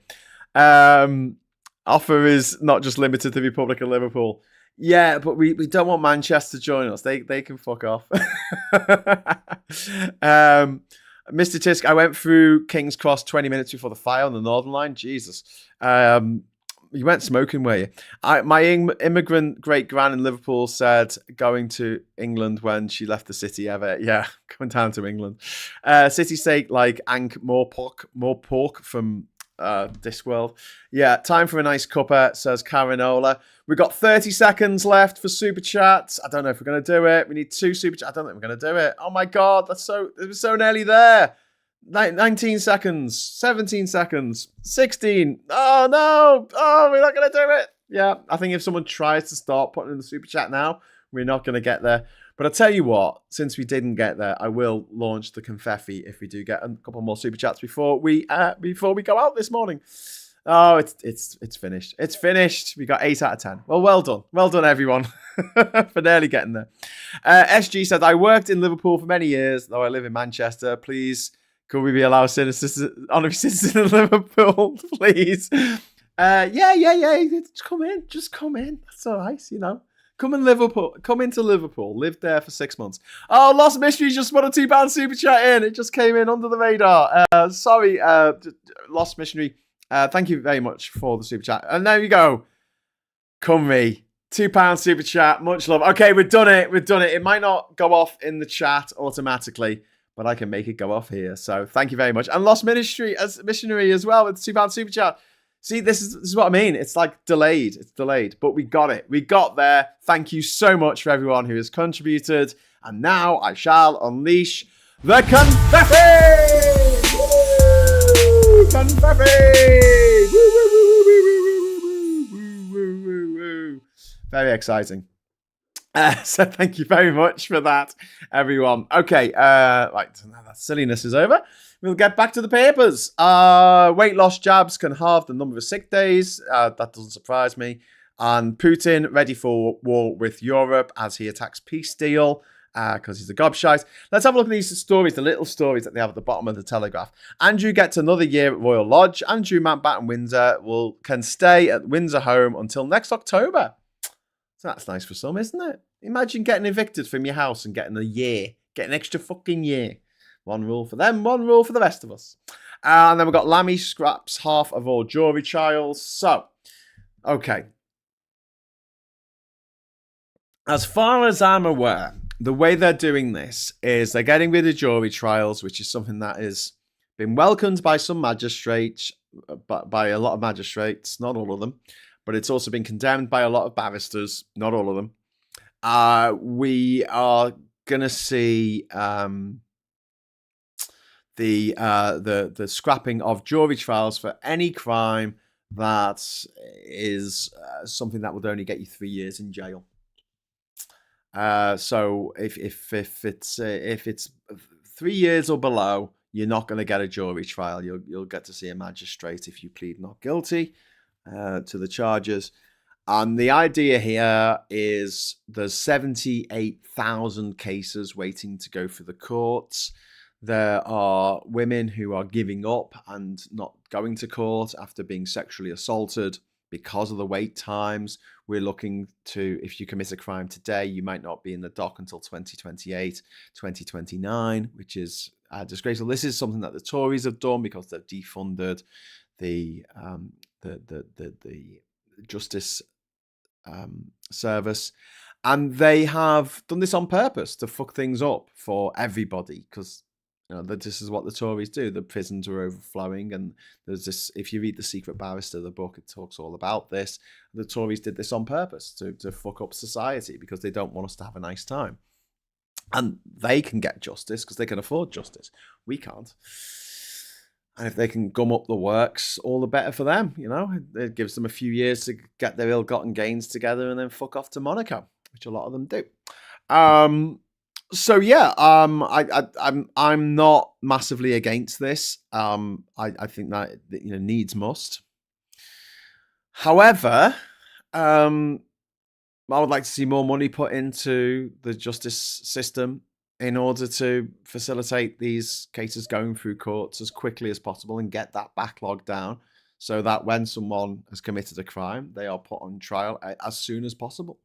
Offer is not just limited to the Republic of Liverpool. Yeah, but we don't want Manchester to join us. They can fuck off. Mr. Tisk, I went through King's Cross 20 minutes before the fire on the Northern Line. Jesus. You went smoking, were you? My immigrant great-gran in Liverpool said going to England when she left the city ever. Yeah, going down to England. City sake like more pork from Discworld. Yeah, time for a nice cuppa, says Carinola. We've got 30 seconds left for super chats. I don't know if we're going to do it. We need 2 super chats. I don't think we're going to do it. Oh my God, it was so nearly there. 19 seconds, 17 seconds, 16. Oh no. Oh, we're not going to do it. Yeah, I think if someone tries to start putting in the super chat now, we're not going to get there. But I'll tell you what, since we didn't get there, I will launch the confetti if we do get a couple more super chats before we go out this morning. Oh, it's finished. It's finished. We got 8 out of 10. Well done. Well done, everyone, for nearly getting there. SG said, I worked in Liverpool for many years, though I live in Manchester. Please, could we be allowed honorary citizen in Liverpool, please? Yeah. Just come in. That's all right, you know. Come into Liverpool. Live there for 6 months. Oh, Lost Mystery just put a £2 super chat in. It just came in under the radar. Sorry, Lost Missionary. Thank you very much for the super chat. And there you go. Cumry. £2 super chat. Much love. Okay, we've done it. It might not go off in the chat automatically, but I can make it go off here. So thank you very much. And Lost Ministry as Missionary as well with £2 super chat. See, this is what I mean. It's like delayed. It's delayed, but we got it. We got there. Thank you so much for everyone who has contributed. And now I shall unleash the confetti! Woo! Confetti! Woo, woo, woo, woo, woo, woo, woo, woo, woo, woo. Very exciting. So thank you very much for that, everyone. Okay, right, so now that silliness is over. We'll get back to the papers. Weight loss jabs can halve the number of sick days. That doesn't surprise me. And Putin ready for war with Europe as he attacks peace deal because he's a gobshite. Let's have a look at these stories, the little stories that they have at the bottom of the Telegraph. Andrew gets another year at Royal Lodge. Andrew Mountbatten Windsor can stay at Windsor home until next October. So that's nice for some, isn't it? Imagine getting evicted from your house and getting a year. Get an extra fucking year. One rule for them, one rule for the rest of us. And then we've got Lammy scraps half of all jury trials. So, okay. As far as I'm aware, the way they're doing this is they're getting rid of jury trials, which is something that has been welcomed by some magistrates, by a lot of magistrates, not all of them, but it's also been condemned by a lot of barristers, not all of them. We are going to see the scrapping of jury trials for any crime that is something that would only get you 3 years in jail. So if it's 3 years or below, you're not going to get a jury trial. You'll get to see a magistrate if you plead not guilty to the charges. And the idea here is there's 78,000 cases waiting to go through the courts. There are women who are giving up and not going to court after being sexually assaulted because of the wait times. We're looking to, if you commit a crime today, you might not be in the dock until 2028, 2029, which is disgraceful. This is something that the Tories have done because they've defunded the justice service, and they have done this on purpose to fuck things up for everybody, because this is what the Tories do. The prisons are overflowing, and there's this, if you read The Secret Barrister, the book, it talks all about this. The Tories did this on purpose to fuck up society because they don't want us to have a nice time. And they can get justice because they can afford justice. We can't. And if they can gum up the works, all the better for them. It gives them a few years to get their ill-gotten gains together and then fuck off to Monaco, which a lot of them do. So yeah, I'm not massively against this. I think that needs must. However, I would like to see more money put into the justice system in order to facilitate these cases going through courts as quickly as possible and get that backlog down, so that when someone has committed a crime, they are put on trial as soon as possible.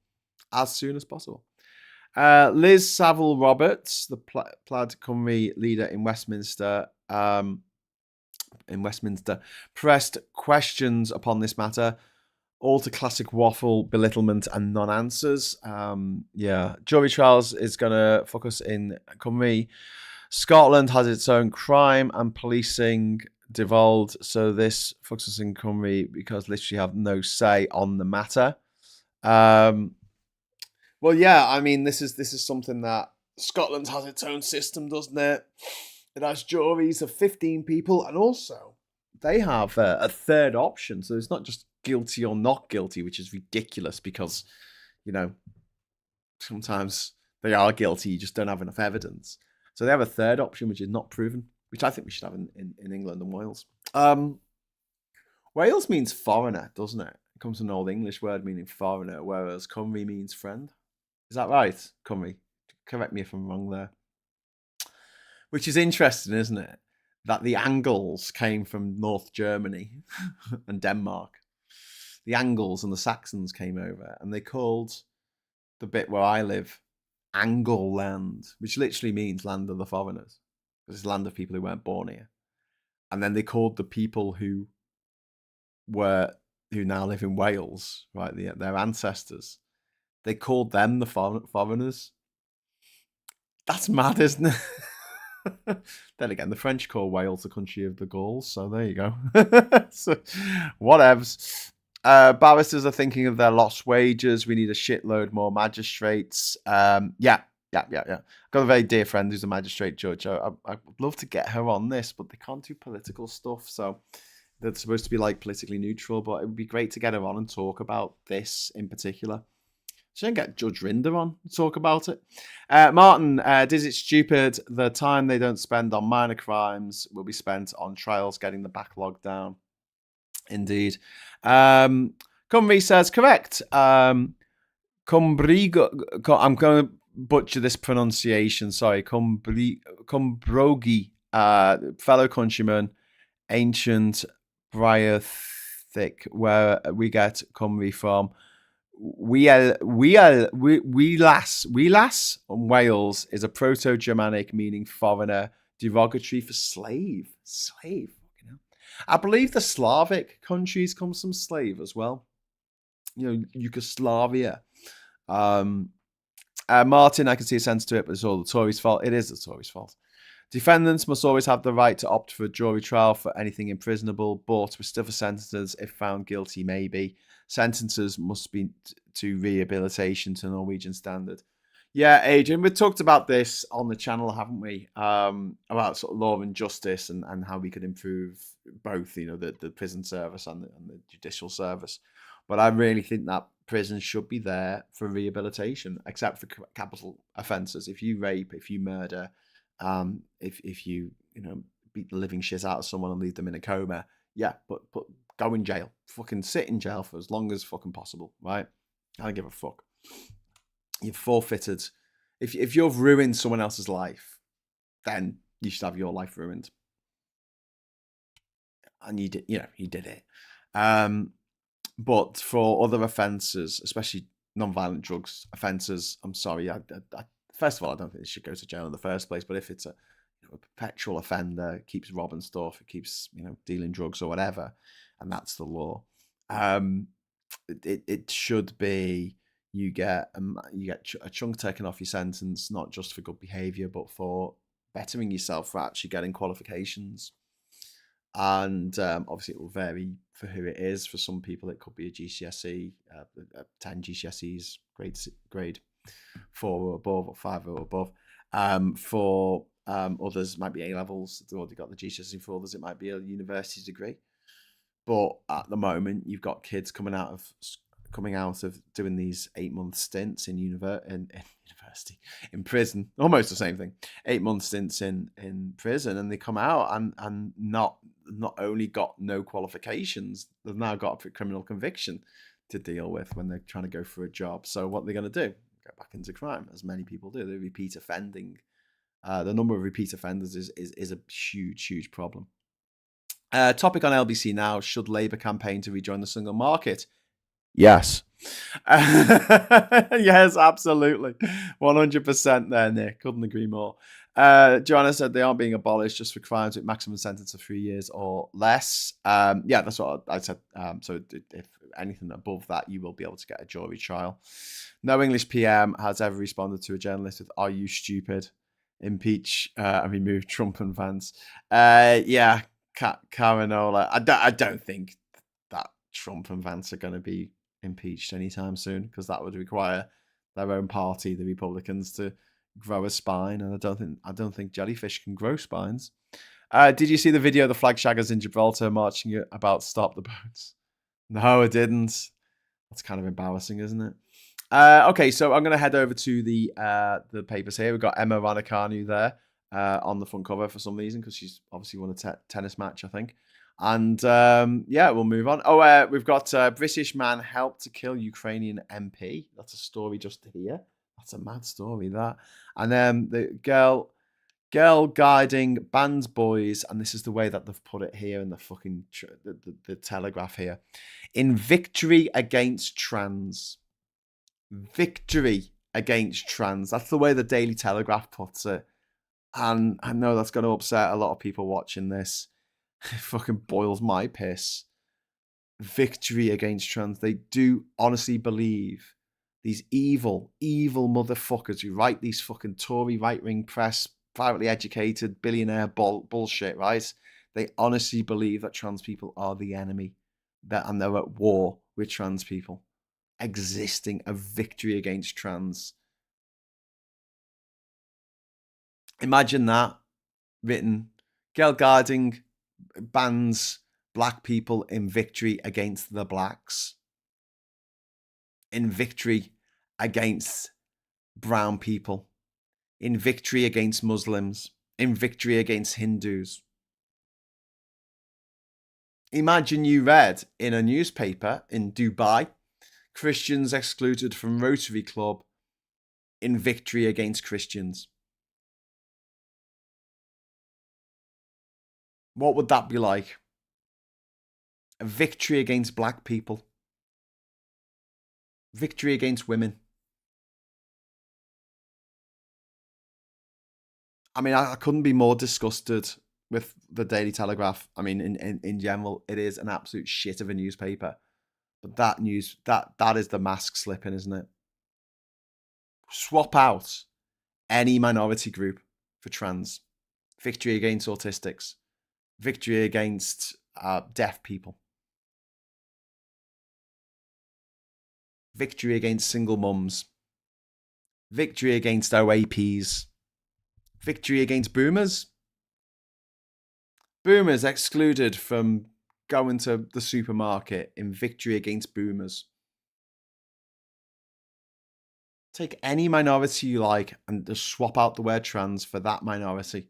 As soon as possible. Liz Saville Roberts, the Plaid Cymru leader in Westminster, pressed questions upon this matter, all to classic waffle, belittlement, and non-answers. Jury trials is going to focus in Cymru. Scotland has its own crime and policing devolved, so this focuses in Cymru because literally have no say on the matter. Well, yeah, I mean, this is something that Scotland has its own system, doesn't it? It has juries of 15 people, and also they have a third option. So it's not just guilty or not guilty, which is ridiculous because, sometimes they are guilty, you just don't have enough evidence. So they have a third option, which is not proven, which I think we should have in England and Wales. Wales means foreigner, doesn't it? It comes from an Old English word meaning foreigner, whereas Cymru means friend. Is that right, Cymru? Correct me if I'm wrong there. Which is interesting, isn't it? That the Angles came from North Germany and Denmark. The Angles and the Saxons came over, and they called the bit where I live Angle land, which literally means land of the foreigners. It's land of people who weren't born here. And then they called the people who now live in Wales, right? Their ancestors. They called them the foreigners. That's mad, isn't it? Then again, the French call Wales the country of the Gauls, so there you go. So, whatevs. Barristers are thinking of their lost wages. We need a shitload more magistrates. Yeah. I've got a very dear friend who's a magistrate judge. I'd love to get her on this, but they can't do political stuff, so they're supposed to be like politically neutral, but it would be great to get her on and talk about this in particular. Should get Judge Rinder on to talk about it. Martin, is it stupid? The time they don't spend on minor crimes will be spent on trials, getting the backlog down. Indeed. Cumby says, correct. Cumbrigo, I'm going to butcher this pronunciation. Sorry. Cumbrogi, fellow countryman, ancient Briarthick, where we get Cymru from. Wheelas Wales is a Proto-Germanic meaning foreigner, derogatory for slave. Slave. You know? I believe the Slavic countries comes from slave as well. You know, Yugoslavia. Martin, I can see a sense to it, but it's all the Tories' fault. It is the Tories' fault. Defendants must always have the right to opt for a jury trial for anything imprisonable, but with stiffer sentences if found guilty, maybe. Sentences must be to rehabilitation to Norwegian standard. Yeah, Adrian, we've talked about this on the channel, haven't we? About sort of law and justice and how we could improve both, you know, the prison service and the judicial service. But I really think that prison should be there for rehabilitation, except for capital offences. If you rape, if you murder, if you beat the living shit out of someone and leave them in a coma, yeah, but go in jail. Fucking sit in jail for as long as fucking possible, right? I don't give a fuck. You've forfeited. If you've ruined someone else's life, then you should have your life ruined. And you did it. But for other offences, especially non-violent drugs offences, I'm sorry. First of all, I don't think they should go to jail in the first place. But if it's a perpetual offender, keeps robbing stuff, keeps dealing drugs or whatever, and that's the law, it should be you get a chunk taken off your sentence, not just for good behaviour, but for bettering yourself, for actually getting qualifications. And obviously it will vary for who it is. For some people it could be a GCSE, 10 GCSEs, grade 4 or above, or 5 or above. For others it might be A-levels. They've already got the GCSE. For others it might be a university degree. But at the moment you've got kids coming out of doing these 8-month stints in university, in prison, almost the same thing. 8-month stints in prison, and they come out and not only got no qualifications, they've now got a criminal conviction to deal with when they're trying to go for a job. So what they're going to do? Go back into crime, as many people do. They repeat offending. The number of repeat offenders is a huge problem. Topic on LBC now: should Labour campaign to rejoin the single market? Yes. Yes, absolutely. 100% there, Nick. Couldn't agree more. Joanna said they aren't being abolished, just for crimes with maximum sentence of 3 years or less. Yeah, that's what I said. So if anything above that, you will be able to get a jury trial. No English PM has ever responded to a journalist with, "Are you stupid? Impeach and remove Trump and Vance." Yeah, Caranola. I don't think that Trump and Vance are going to be impeached anytime soon, because that would require their own party, the Republicans, to grow a spine, and I don't think jellyfish can grow spines. Did you see the video of the flag shaggers in Gibraltar marching about stop the boats? No, I didn't. That's kind of embarrassing, isn't it? Okay, so I'm going to head over to the papers here. We've got Emma Raducanu there on the front cover for some reason, because she's obviously won a tennis match, I think. And yeah, we'll move on. Oh, we've got British man helped to kill Ukrainian MP. That's a story just here. That's a mad story, that. And then the girl guiding bans boys, and this is the way that they've put it here in the fucking the Telegraph here. In victory against trans. Victory against trans. That's the way the Daily Telegraph puts it. And I know that's going to upset a lot of people watching this. It fucking boils my piss. Victory against trans. They do honestly believe, these evil motherfuckers who write these fucking Tory right-wing press, privately educated, billionaire bullshit, right? They honestly believe that trans people are the enemy, and they're at war with trans people. Existing a victory against trans. Imagine that written. Girl guarding bans black people in victory against the blacks. In victory against brown people, in victory against Muslims, in victory against Hindus. Imagine you read in a newspaper in Dubai, Christians excluded from Rotary Club in victory against Christians. What would that be like? A victory against black people. Victory against women. I mean, I couldn't be more disgusted with the Daily Telegraph. I mean, in general, it is an absolute shit of a newspaper. But that news, that is the mask slipping, isn't it? Swap out any minority group for trans. Victory against autistics. Victory against deaf people. Victory against single mums. Victory against OAPs. Victory against boomers. Boomers excluded from going to the supermarket in victory against boomers. Take any minority you like and just swap out the word trans for that minority.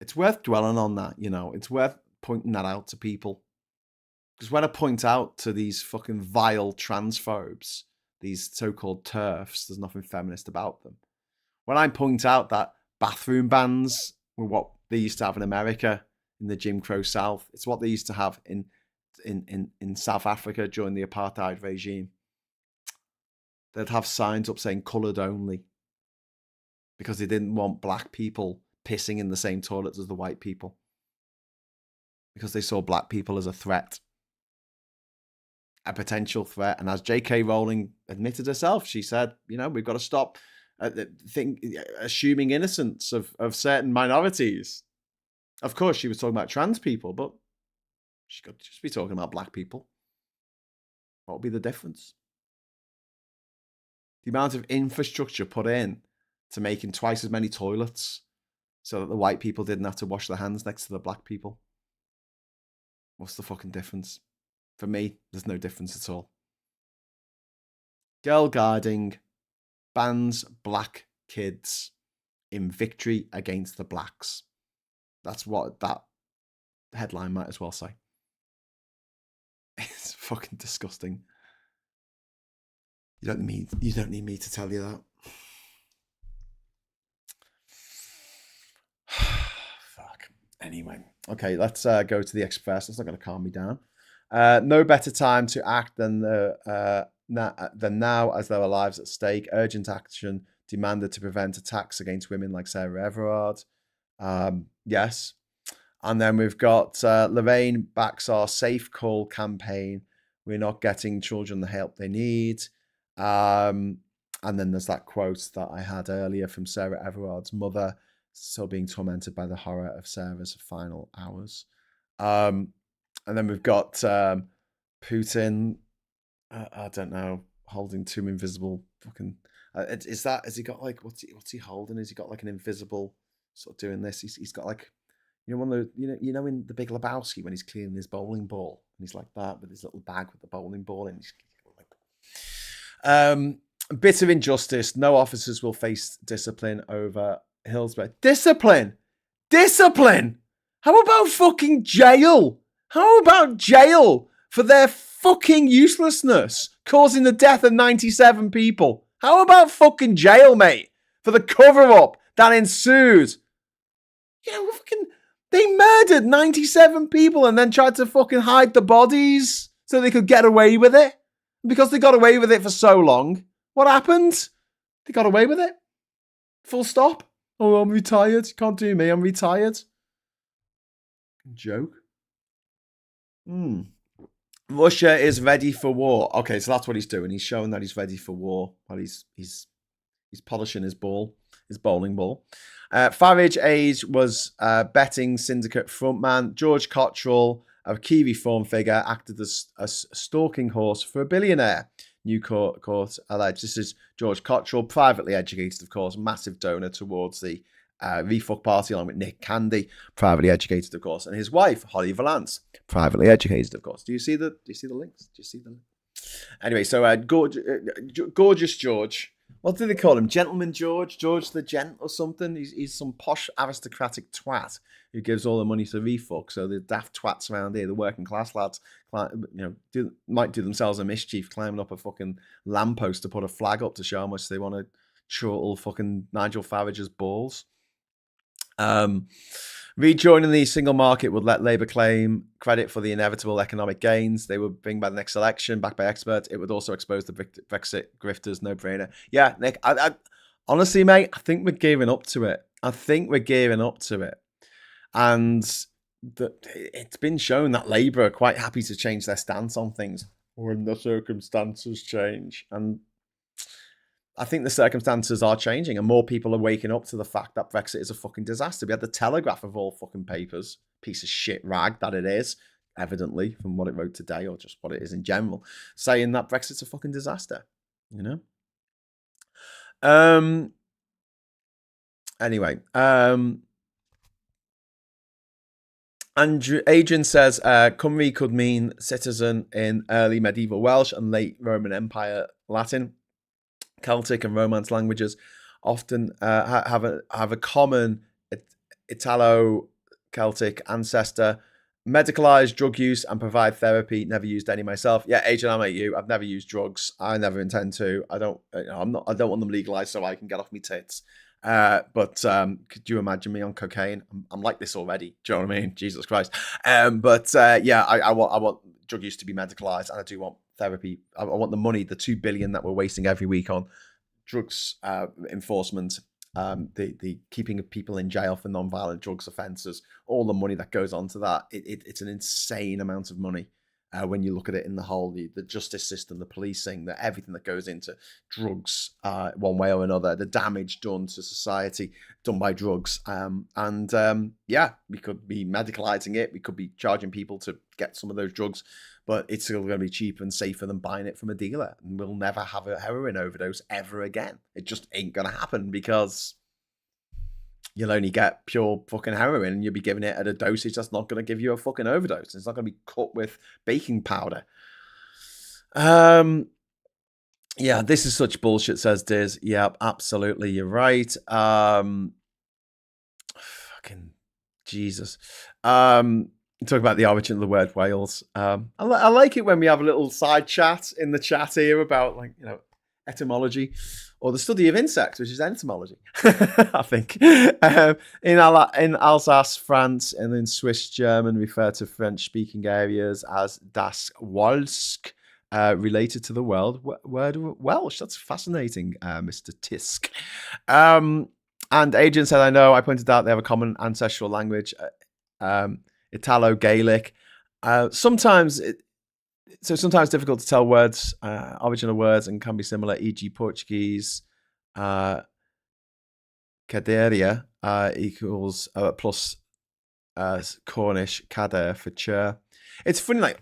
It's worth dwelling on that, you know. It's worth pointing that out to people. Because when I point out to these fucking vile transphobes, these so-called TERFs, there's nothing feminist about them. When I point out that bathroom bans were what they used to have in America in the Jim Crow South, it's what they used to have in South Africa during the apartheid regime. They'd have signs up saying coloured only because they didn't want black people pissing in the same toilets as the white people because they saw black people as a threat, a potential threat. And as J.K. Rowling admitted herself, she said, you know, we've got to stop assuming innocence of certain minorities. Of course, she was talking about trans people, but she could just be talking about black people. What would be the difference? The amount of infrastructure put in to making twice as many toilets so that the white people didn't have to wash their hands next to the black people. What's the fucking difference? For me, there's no difference at all. Girl guarding bans black kids in victory against the blacks. That's what that headline might as well say. It's fucking disgusting. You don't need me to tell you that. Fuck. Anyway, okay, let's go to the Express. That's not going to calm me down. No better time to act than now, as there are lives at stake. Urgent action demanded to prevent attacks against women like Sarah Everard. Yes. And then we've got Lorraine backs our Safe Call campaign. We're not getting children the help they need. And then there's that quote that I had earlier from Sarah Everard's mother, still being tormented by the horror of Sarah's final hours. And then we've got Putin, I don't know, holding two invisible fucking... has he got like, what's he holding? Has he got like an invisible sort of doing this? He's got like, you know, one of the, you know in The Big Lebowski when he's cleaning his bowling ball and he's like that with his little bag with the bowling ball in. Bit of injustice. No officers will face discipline over Hillsborough. Discipline. How about fucking jail? How about jail for their fucking uselessness causing the death of 97 people? How about fucking jail, mate, for the cover-up that ensued? You know, they murdered 97 people and then tried to fucking hide the bodies so they could get away with it. Because they got away with it for so long, what happened? They got away with it. Full stop. Oh, I'm retired. You can't do me. I'm retired. Joke. Russia is ready for war. Okay, so that's what he's doing. He's showing that he's ready for war while he's polishing his bowling ball. Farage age was betting syndicate frontman. George Cottrell, a key reform figure, acted as a stalking horse for a billionaire. New court alleged. This is George Cottrell, privately educated, of course, massive donor towards the Refuck Party, along with Nick Candy, privately educated, of course, and his wife, Holly Valance, privately educated, of course. Do you see the links? Do you see them? Anyway, so gorgeous George. What do they call him? Gentleman George? George the Gent or something? He's some posh aristocratic twat who gives all the money to refuck. So the daft twats around here, the working class lads, might do themselves a mischief climbing up a fucking lamppost to put a flag up to show how much they want to chortle fucking Nigel Farage's balls. Rejoining the single market would let Labour claim credit for the inevitable economic gains they would bring by the next election, backed by experts. It would also expose the Brexit grifters, no brainer. Yeah, Nick, I honestly, mate, I think we're gearing up to it. And it's been shown that Labour are quite happy to change their stance on things when the circumstances change. And I think the circumstances are changing and more people are waking up to the fact that Brexit is a fucking disaster. We had the Telegraph of all fucking papers, piece of shit rag that it is, evidently, from what it wrote today or just what it is in general, saying that Brexit's a fucking disaster, you know? Anyway, Adrian says, Cymru could mean citizen in early medieval Welsh and late Roman Empire Latin. Celtic and Romance languages often have a common Italo-Celtic ancestor. Medicalized drug use and provide therapy. Never used any myself. Yeah, Adrian, I'm like you. I've never used drugs. I never intend to. I don't want them legalized so I can get off my tits. But could you imagine me on cocaine? I'm like this already. Do you know what I mean? Jesus Christ. I want drug use to be medicalized, and I do want therapy. I want the money, the $2 billion that we're wasting every week on drugs enforcement, the keeping of people in jail for non-violent drugs offences, all the money that goes on to that. It's an insane amount of money when you look at it in the whole, the justice system, the policing, everything that goes into drugs one way or another, the damage done to society done by drugs. We could be medicalizing it. We could be charging people to get some of those drugs, but it's still going to be cheaper and safer than buying it from a dealer. And we'll never have a heroin overdose ever again. It just ain't going to happen because you'll only get pure fucking heroin and you'll be giving it at a dosage that's not going to give you a fucking overdose. It's not going to be cut with baking powder. Yeah, this is such bullshit, says Diz. Yep, absolutely, you're right. Fucking Jesus. Talk about the origin of the word Wales. I like it when we have a little side chat in the chat here about, like, you know, etymology or the study of insects, which is entomology. I think in Alsace, France, and in Swiss German refer to French-speaking areas as das Walsk, related to the word Welsh. That's fascinating, Mr. Tisk. And Adrian said, I know, I pointed out they have a common ancestral language, Italo-Gaelic. Sometimes difficult to tell words, original words, and can be similar, e.g. Portuguese, cadeira equals plus Cornish, cader for chair. It's funny, like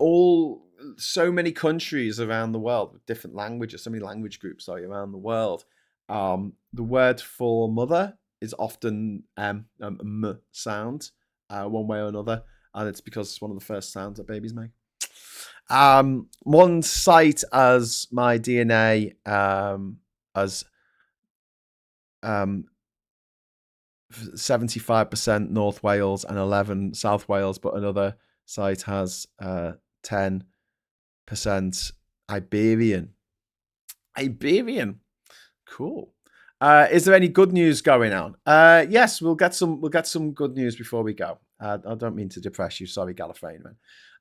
so many countries around the world with different languages, so many language groups around the world. The word for mother is often m sound, one way or another, and it's because it's one of the first sounds that babies make. One site as my DNA as 75% North Wales and 11 South Wales, but another site has 10% Iberian. Cool. Is there any good news going on? Yes, we'll get some good news before we go. I don't mean to depress you. Sorry, Gallifreyan man.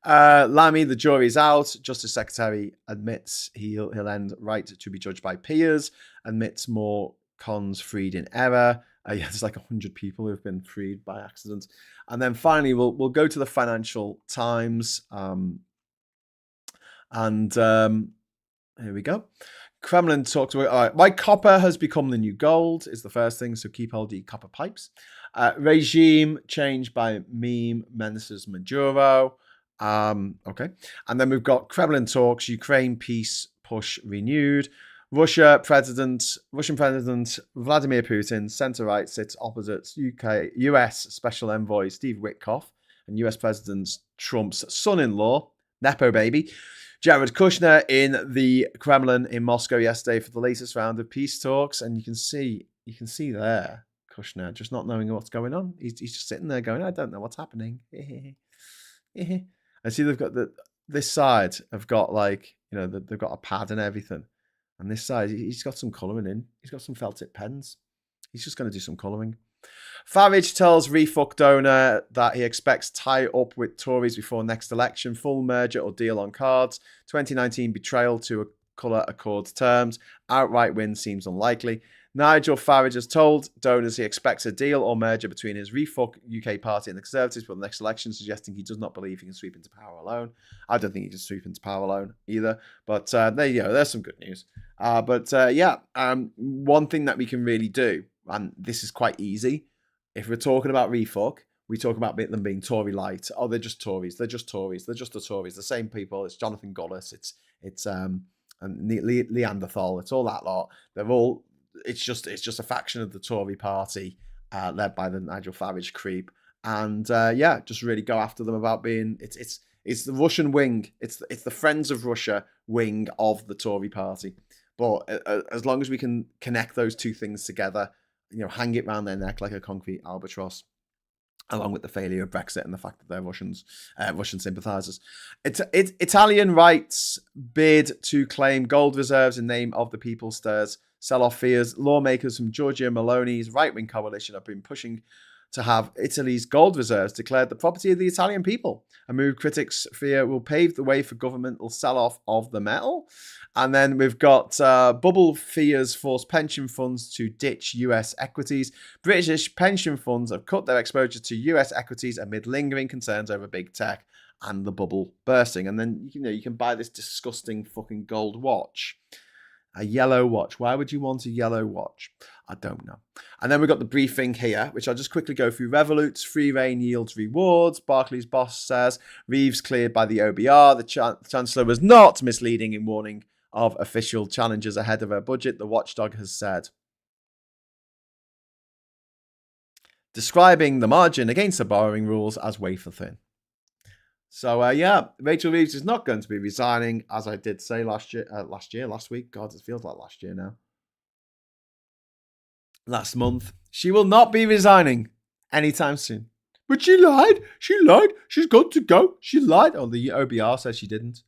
Lammy, the jury's out. Justice Secretary admits he'll end right to be judged by peers. Admits more cons freed in error. There's like 100 people who've been freed by accident. And then finally, we'll go to the Financial Times. Here we go. Kremlin talks about why copper has become the new gold is the first thing. So keep hold of your copper pipes. Regime changed by meme menaces Maduro. Okay. And then we've got Kremlin talks, Ukraine peace push renewed. Russian President Vladimir Putin, centre-right, sits opposite US Special Envoy Steve Witkoff and US President Trump's son-in-law, Nepo baby, Jared Kushner in the Kremlin in Moscow yesterday for the latest round of peace talks, and you can see there Kushner just not knowing what's going on. He's just sitting there going, I don't know what's happening. I see they've got this side have got like, they've got a pad and everything. And this side, he's got some colouring in. He's got some felt tip pens. He's just going to do some colouring. Farage tells Refuck donor that he expects tie up with Tories before next election. Full merger or deal on cards. 2019 betrayal to colour accords terms. Outright win seems unlikely. Nigel Farage has told donors he expects a deal or merger between his Refuck UK party and the Conservatives for the next election, suggesting he does not believe he can sweep into power alone. I don't think he can sweep into power alone either. But there you go. There's some good news. One thing that we can really do, and this is quite easy, if we're talking about Refuck, we talk about them being Tory light. Oh, they're just Tories. They're just Tories. They're just the Tories. The same people. It's Jonathan Gullis. It's Neanderthal. It's all that lot. They're all. It's just a faction of the Tory party led by the Nigel Farage creep, and just really go after them about being it's the Russian wing, it's the Friends of Russia wing of the Tory party. But as long as we can connect those two things together, hang it round their neck like a concrete albatross, along with the failure of Brexit and the fact that they're Russian sympathisers. Italian rights bid to claim gold reserves in name of the people stirs sell-off fears. Lawmakers from Giorgia Meloni's right-wing coalition have been pushing to have Italy's gold reserves declared the property of the Italian people. A move critics fear will pave the way for governmental sell-off of the metal. And then we've got bubble fears force pension funds to ditch US equities. British pension funds have cut their exposure to US equities amid lingering concerns over big tech and the bubble bursting. And then, you can buy this disgusting fucking gold watch. A yellow watch. Why would you want a yellow watch? I don't know. And then we've got the briefing here, which I'll just quickly go through. Revolut's free rein yields rewards. Barclays boss says Reeves cleared by the OBR. The Chancellor was not misleading in warning of official challenges ahead of her budget, the watchdog has said. Describing the margin against the borrowing rules as wafer thin. So, Rachel Reeves is not going to be resigning, as I did say last week. God, it feels like last year now. Last month. She will not be resigning anytime soon. But she lied. She's got to go. She lied. Oh, the OBR says she didn't.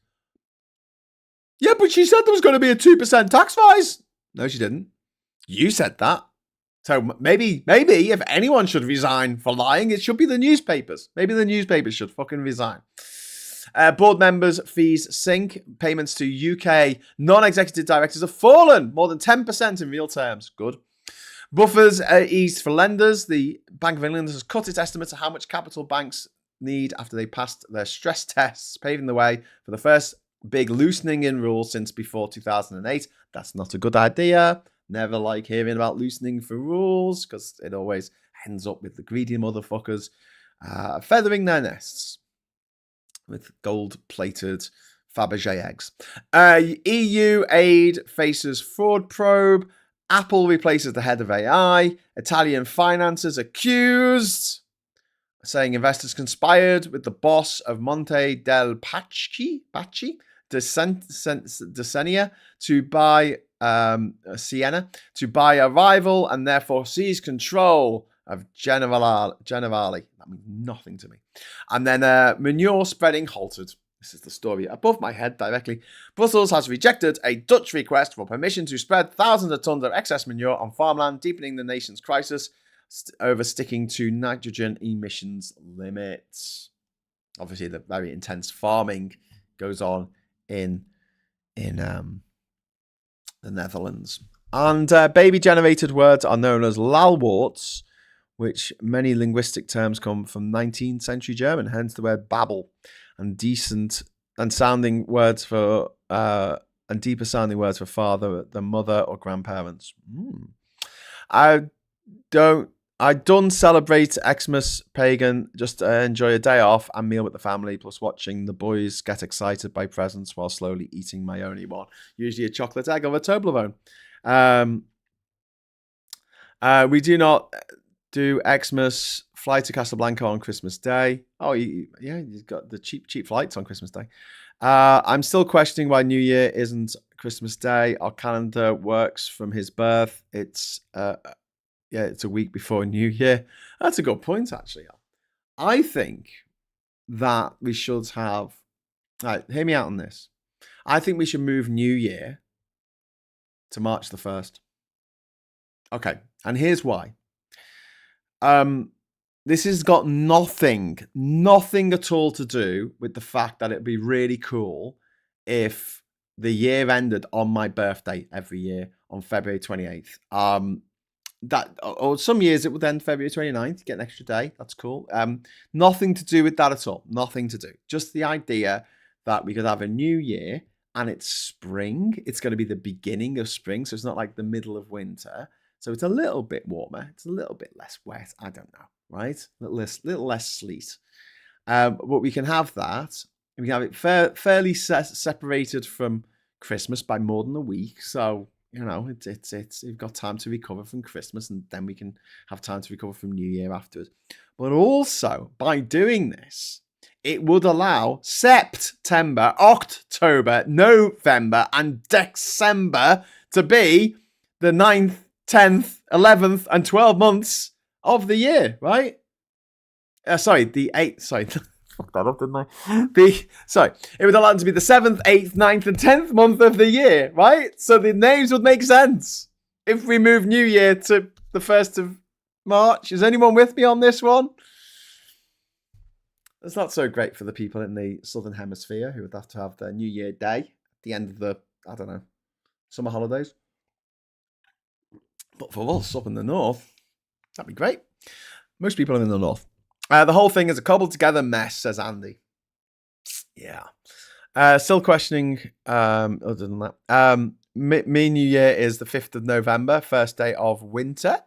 Yeah, but she said there was going to be a 2% tax rise. No, she didn't. You said that. So maybe if anyone should resign for lying, it should be the newspapers. Maybe the newspapers should fucking resign. Board members' fees sink. Payments to UK non-executive directors have fallen more than 10% in real terms. Good. Buffers eased for lenders. The Bank of England has cut its estimates of how much capital banks need after they passed their stress tests, paving the way for the first big loosening in rules since before 2008. That's not a good idea. Never like hearing about loosening for rules because it always ends up with the greedy motherfuckers feathering their nests with gold-plated Fabergé eggs. EU aid faces fraud probe. Apple replaces the head of AI. Italian finances accused, saying investors conspired with the boss of Monte del Paschi, Desenia, to buy Siena, to buy a rival and therefore seize control of Generali. That means nothing to me. And then manure spreading halted. This is the story above my head directly. Brussels has rejected a Dutch request for permission to spread thousands of tons of excess manure on farmland, deepening the nation's crisis over sticking to nitrogen emissions limits. Obviously, the very intense farming goes on in the Netherlands. And baby-generated words are known as lalworts, which many linguistic terms come from 19th century German, hence the word babble. And decent and sounding words for and deeper sounding words for father than mother or grandparents. I don't celebrate Xmas pagan, just enjoy a day off and meal with the family, plus watching the boys get excited by presents while slowly eating my only one, usually a chocolate egg or a Toblerone. We do not Do Xmas, fly to Casablanca on Christmas Day. Oh, yeah, you've got the cheap flights on Christmas Day. I'm still questioning why New Year isn't Christmas Day. Our calendar works from his birth. It's it's a week before New Year. That's a good point, actually. I think that we should have. All right, hear me out on this. I think we should move New Year to March the 1st. Okay, and here's why. This has got nothing at all to do with the fact that it'd be really cool if the year ended on my birthday every year on February 28th. Or some years it would end February 29th, get an extra day. That's cool. Nothing to do with that at all. Nothing to do. Just the idea that we could have a new year and it's spring. It's going to be the beginning of spring, so it's not like the middle of winter. So it's a little bit warmer. It's a little bit less wet. I don't know, right? A little less sleet. But we can have that. We can have it fairly separated from Christmas by more than a week. So, it's you've got time to recover from Christmas, and then we can have time to recover from New Year afterwards. But also, by doing this, it would allow September, October, November, and December to be the 9th, 10th, 11th, and 12 months of the year, right? The 8th. Sorry, fucked that up, didn't I? It would allow it to be the 7th, 8th, 9th, and 10th month of the year, right? So the names would make sense if we move New Year to the 1st of March. Is anyone with me on this one? It's not so great for the people in the Southern Hemisphere who would have to have their New Year Day at the end of the, summer holidays. But for us up in the north, that'd be great. Most people are in the north. The whole thing is a cobbled together mess, says Andy. Yeah. Still questioning, other than that. Me New Year is the 5th of November, first day of winter.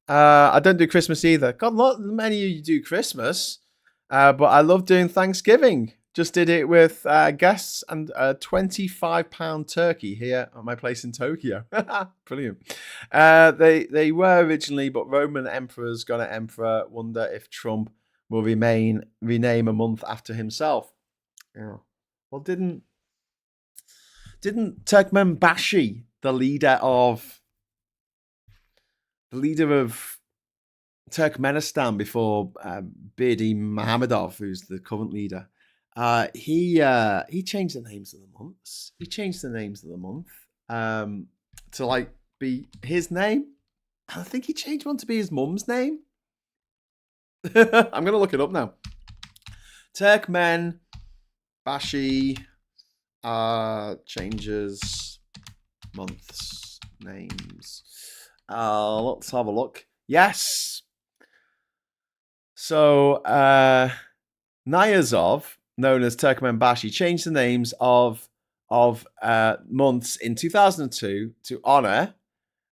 I don't do Christmas either. God, not many of you do Christmas. But I love doing Thanksgiving. Just did it with guests and a £25 turkey here at my place in Tokyo. Brilliant. They were originally, but Roman emperor's gonna emperor. Wonder if Trump will rename a month after himself. Yeah. Well, didn't Turkmenbashi, the leader of Turkmenistan before Beardy Mohammadov, who's the current leader, he changed the names of the months. He changed the names of the month to be his name. I think he changed one to be his mum's name. I'm gonna look it up now. Turkmenbashi changes months names. Let's have a look. Yes. So, Niyazov, known as Turkmenbashi, changed the names of months in 2002 to honor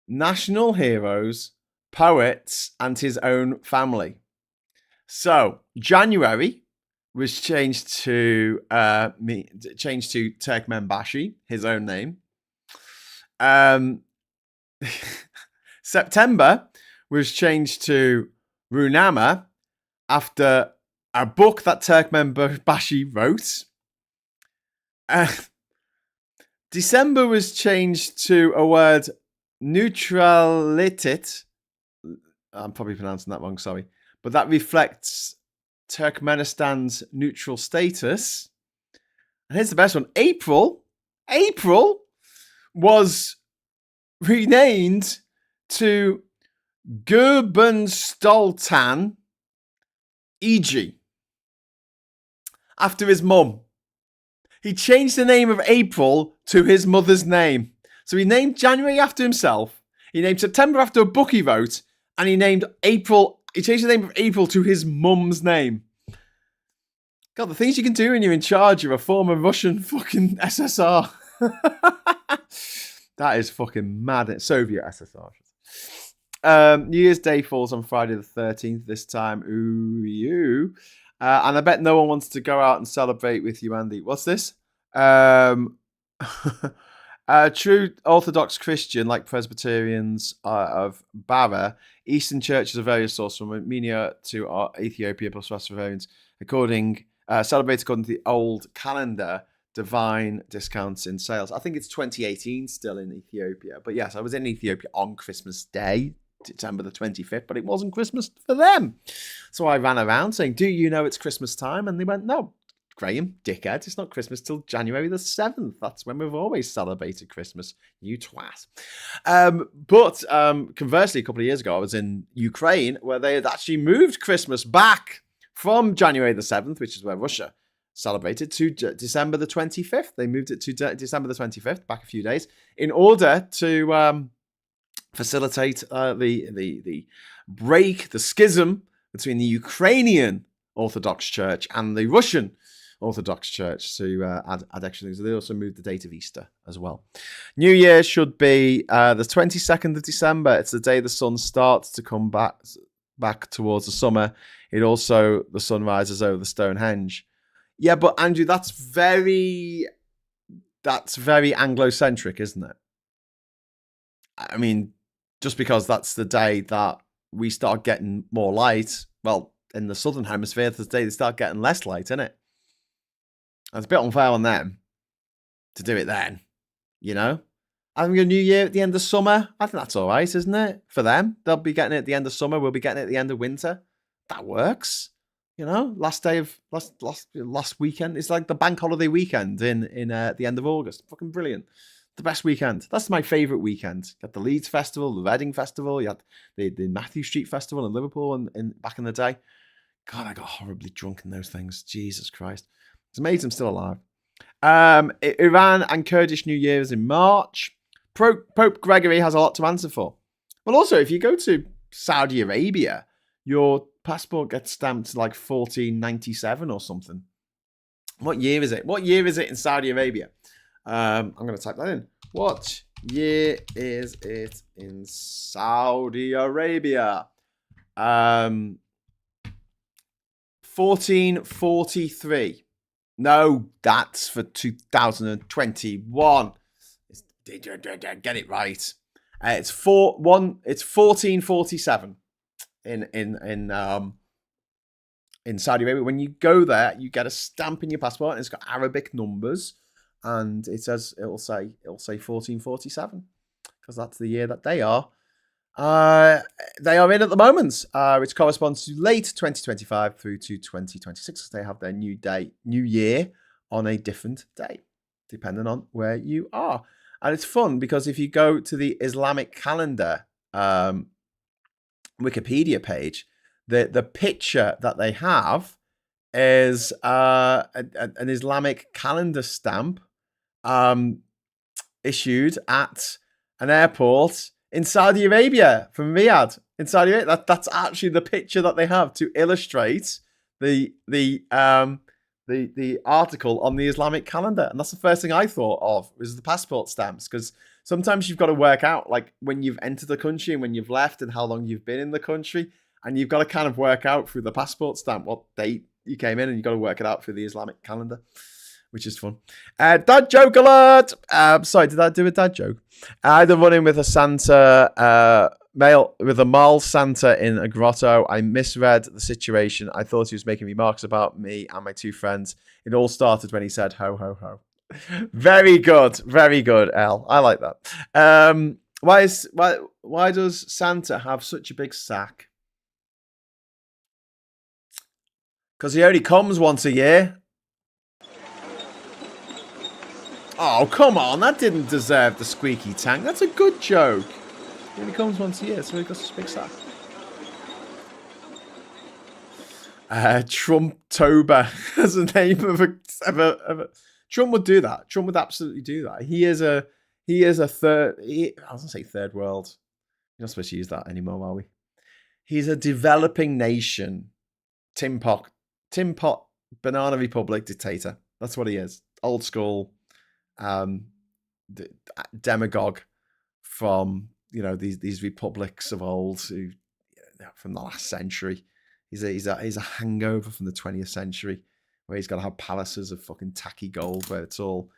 national heroes, poets, and his own family. So, January was changed to Turkmenbashi, his own name. September was changed to Runama after a book that Turkmenbashi wrote. December was changed to a word neutralitet. I'm probably pronouncing that wrong, sorry. But that reflects Turkmenistan's neutral status. And here's the best one. April was renamed to Gurbanstoltan E.G. after his mum. He changed the name of April to his mother's name. So he named January after himself. He named September after a book he wrote. And he named April. He changed the name of April to his mum's name. God, the things you can do when you're in charge of a former Russian fucking SSR. That is fucking mad. Soviet SSR. New Year's Day falls on Friday the 13th this time. Ooh, you. And I bet no one wants to go out and celebrate with you, Andy. What's this? True Orthodox Christian, like Presbyterians of Barra, Eastern churches of various sources from Armenia to Ethiopia plus Rastafarians, celebrate according to the old calendar, divine discounts in sales. I think it's 2018 still in Ethiopia. But yes, I was in Ethiopia on Christmas Day, December the 25th, but it wasn't Christmas for them. So I ran around saying, do you know it's Christmas time? And they went, no. Graham, dickhead, it's not Christmas till January the 7th. That's when we've always celebrated Christmas, you twat. But conversely, a couple of years ago, I was in Ukraine where they had actually moved Christmas back from January the 7th, which is where Russia celebrated, to December the 25th. They moved it to December the 25th, back a few days, in order to facilitate the break, the schism between the Ukrainian Orthodox Church and the Russian Orthodox Church to add extra things. They also moved the date of Easter as well. New Year should be the 22nd of December. It's the day the sun starts to come back towards the summer. It also, the sun rises over the Stonehenge. Yeah, but Andrew, that's very Anglo-centric, isn't it? I mean, just because that's the day that we start getting more light, well, in the southern hemisphere, it's the day they start getting less light, isn't it? It's a bit unfair on them to do it then, you know? Having a new year at the end of summer, I think that's all right, isn't it? For them, they'll be getting it at the end of summer. We'll be getting it at the end of winter. That works, you know. Last weekend. It's like the bank holiday weekend in the end of August. Fucking brilliant. The best weekend. That's my favourite weekend. You had the Leeds Festival, the Reading Festival. You had the Matthew Street Festival in Liverpool and back in the day. God, I got horribly drunk in those things. Jesus Christ. It's amazing I'm still alive. Iran and Kurdish New Year is in March. Pope Gregory has a lot to answer for. Well, also, if you go to Saudi Arabia, your passport gets stamped like 1497 or something. What year is it? What year is it in Saudi Arabia? I'm going to type that in. What year is it in Saudi Arabia? 1443. No, that's for 2021. Get it right. It's 1447 in Saudi Arabia. When you go there, you get a stamp in your passport, and it's got Arabic numbers, and it'll say 1447 because that's the year that they are. They are in at the moment, which corresponds to late 2025 through to 2026. They have their new year on a different day, depending on where you are. And it's fun because if you go to the Islamic calendar Wikipedia page, the picture that they have is an Islamic calendar stamp issued at an airport in Saudi Arabia, from Riyadh. In Saudi Arabia, that's actually the picture that they have to illustrate the article on the Islamic calendar. And that's the first thing I thought of, was the passport stamps, because sometimes you've got to work out like when you've entered the country and when you've left and how long you've been in the country, and you've got to kind of work out through the passport stamp what date you came in, and you've got to work it out through the Islamic calendar, which is fun. Dad joke alert! Sorry, did I do a dad joke? I had a run-in with a Santa, with a mall Santa in a grotto. I misread the situation. I thought he was making remarks about me and my two friends. It all started when he said, ho, ho, ho. Very good, Al. I like that. Why does Santa have such a big sack? Because he only comes once a year. Oh, come on. That didn't deserve the squeaky tank. That's a good joke. He only comes once a year, so he got such a big sack. Trumptober as a name of a Trump would do that. Trump would absolutely do that. He is a third. I was gonna say third world. You're not supposed to use that anymore, are we? He's a developing nation, Tin Pot Banana Republic dictator. That's what he is. Old school, demagogue from these republics of old, who from the last century. He's a hangover from the 20th century, where he's got to have palaces of fucking tacky gold, where it's all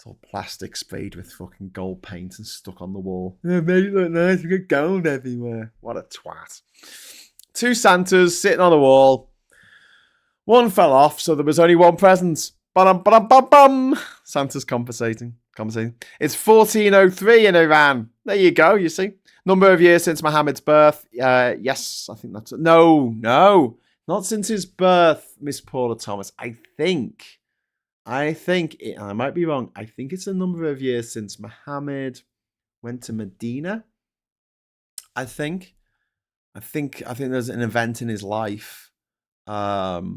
It's all plastic sprayed with fucking gold paint and stuck on the wall. Yeah, made it look nice. We got gold everywhere. What a twat. 2 Santas sitting on the wall. One fell off, so there was only one present. Ba-dum-ba-dum-ba-bum. Santa's compensating. It's 1403 in Iran. There you go, you see. Number of years since Muhammad's birth. Yes, I think that's... No. Not since his birth, Miss Paula Thomas. I think, I might be wrong. I think it's a number of years since Muhammad went to Medina. I think there's an event in his life. 12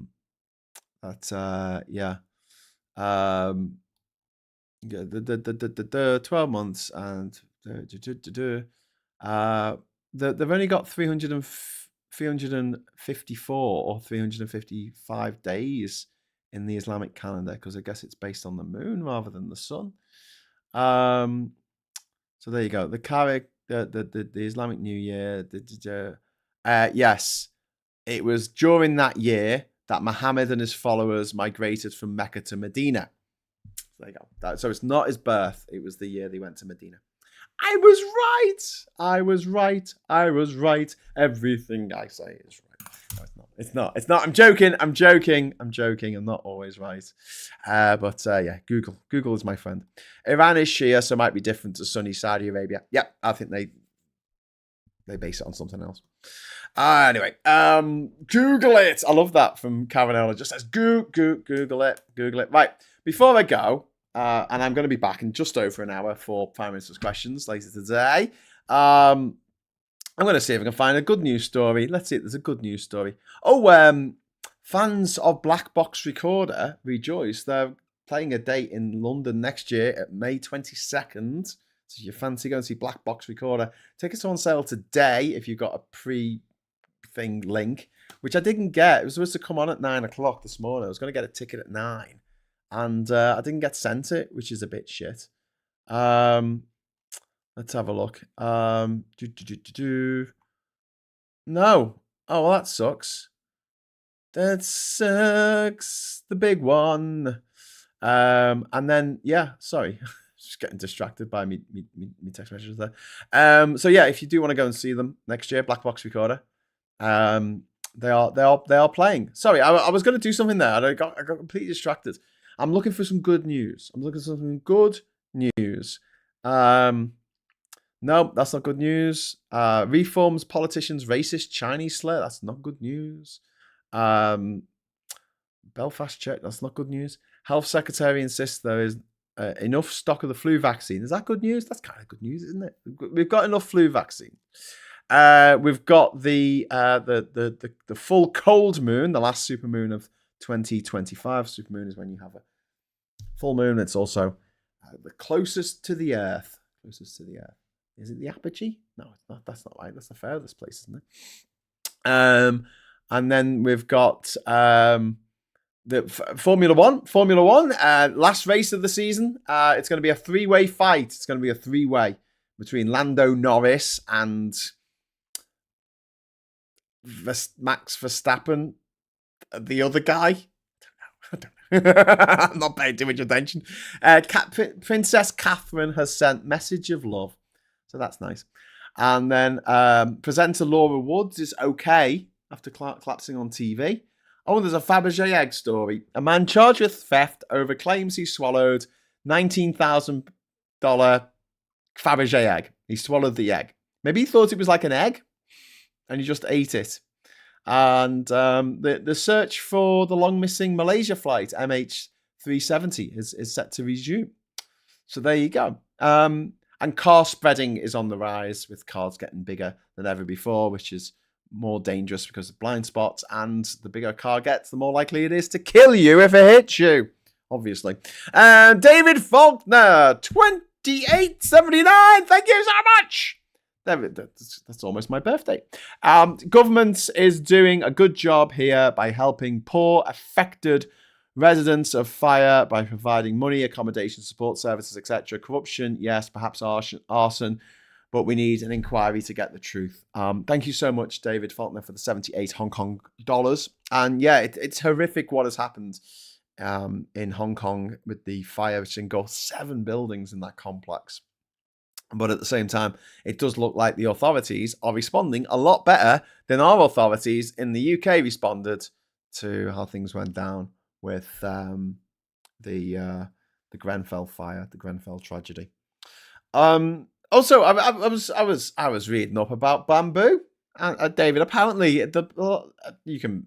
months and they've only got 354 or 355 days in the Islamic calendar, because I guess it's based on the moon rather than the sun. So there you go. The Karik, the Islamic New Year. Yes, it was during that year that Muhammad and his followers migrated from Mecca to Medina. So there you go. So it's not his birth. It was the year they went to Medina. I was right. Everything I say is right. No, it's not. I'm joking. I'm not always right. But Google is my friend. Iran is Shia, so it might be different to Sunni Saudi Arabia. Yeah, I think they base it on something else. Anyway, Google it. I love that from Caroline. Just says Google it. Right, before I go, and I'm going to be back in just over an hour for Prime Minister's questions later today. I'm going to see if I can find a good news story. Let's see if there's a good news story. Fans of Black Box Recorder rejoice. They're playing a date in London next year at May 22nd. So if you fancy going to see Black Box Recorder, tickets are on sale today if you've got a pre-thing link, which I didn't get. It was supposed to come on at 9 o'clock this morning. I was going to get a ticket at 9. And I didn't get sent it, which is a bit shit. Let's have a look. No. Oh, well, that sucks. That sucks. The big one. And then, sorry. Just getting distracted by me text messages there. So yeah, if you do want to go and see them next year, Black Box Recorder, they are playing. Sorry, I was going to do something there. I got completely distracted. I'm looking for some good news. No, that's not good news. Reforms politicians racist Chinese slur. That's not good news. Belfast check. That's not good news. Health Secretary insists there is enough stock of the flu vaccine. Is that good news? That's kind of good news, isn't it? We've got enough flu vaccine. We've got the full cold moon, the last supermoon of 2025. Supermoon is when you have a full moon. It's also the closest to the Earth. Is it the apogee? No, it's not. That's not right. That's the furthest place, isn't it? And then we've got the Formula One, last race of the season. It's going to be a 3-way fight. It's going to be a 3-way between Lando Norris and Max Verstappen, the other guy. I don't know. I'm not paying too much attention. Princess Catherine has sent message of love, so that's nice. And then presenter Laura Woods is okay after collapsing on TV. Oh, there's a Fabergé egg story. A man charged with theft over claims he swallowed $19,000 Fabergé egg. He swallowed the egg. Maybe he thought it was like an egg, and he just ate it. And the search for the long-missing Malaysia flight, MH370, is set to resume. So there you go. And car spreading is on the rise, with cars getting bigger than ever before, which is more dangerous because of blind spots. And the bigger a car gets, the more likely it is to kill you if it hits you, obviously. David Faulkner, 2879. Thank you so much. That's almost my birthday. Government is doing a good job here by helping poor, affected residents of fire by providing money, accommodation, support services, etc. Corruption, yes, perhaps arson, but we need an inquiry to get the truth. Thank you so much, David Faulkner, for the 78 Hong Kong dollars. And yeah, it's horrific what has happened in Hong Kong with the fire which engulfed 7 buildings in that complex. But at the same time, it does look like the authorities are responding a lot better than our authorities in the UK responded to how things went down with the Grenfell fire, the Grenfell tragedy. Also, I was reading up about bamboo, and David. Apparently, you can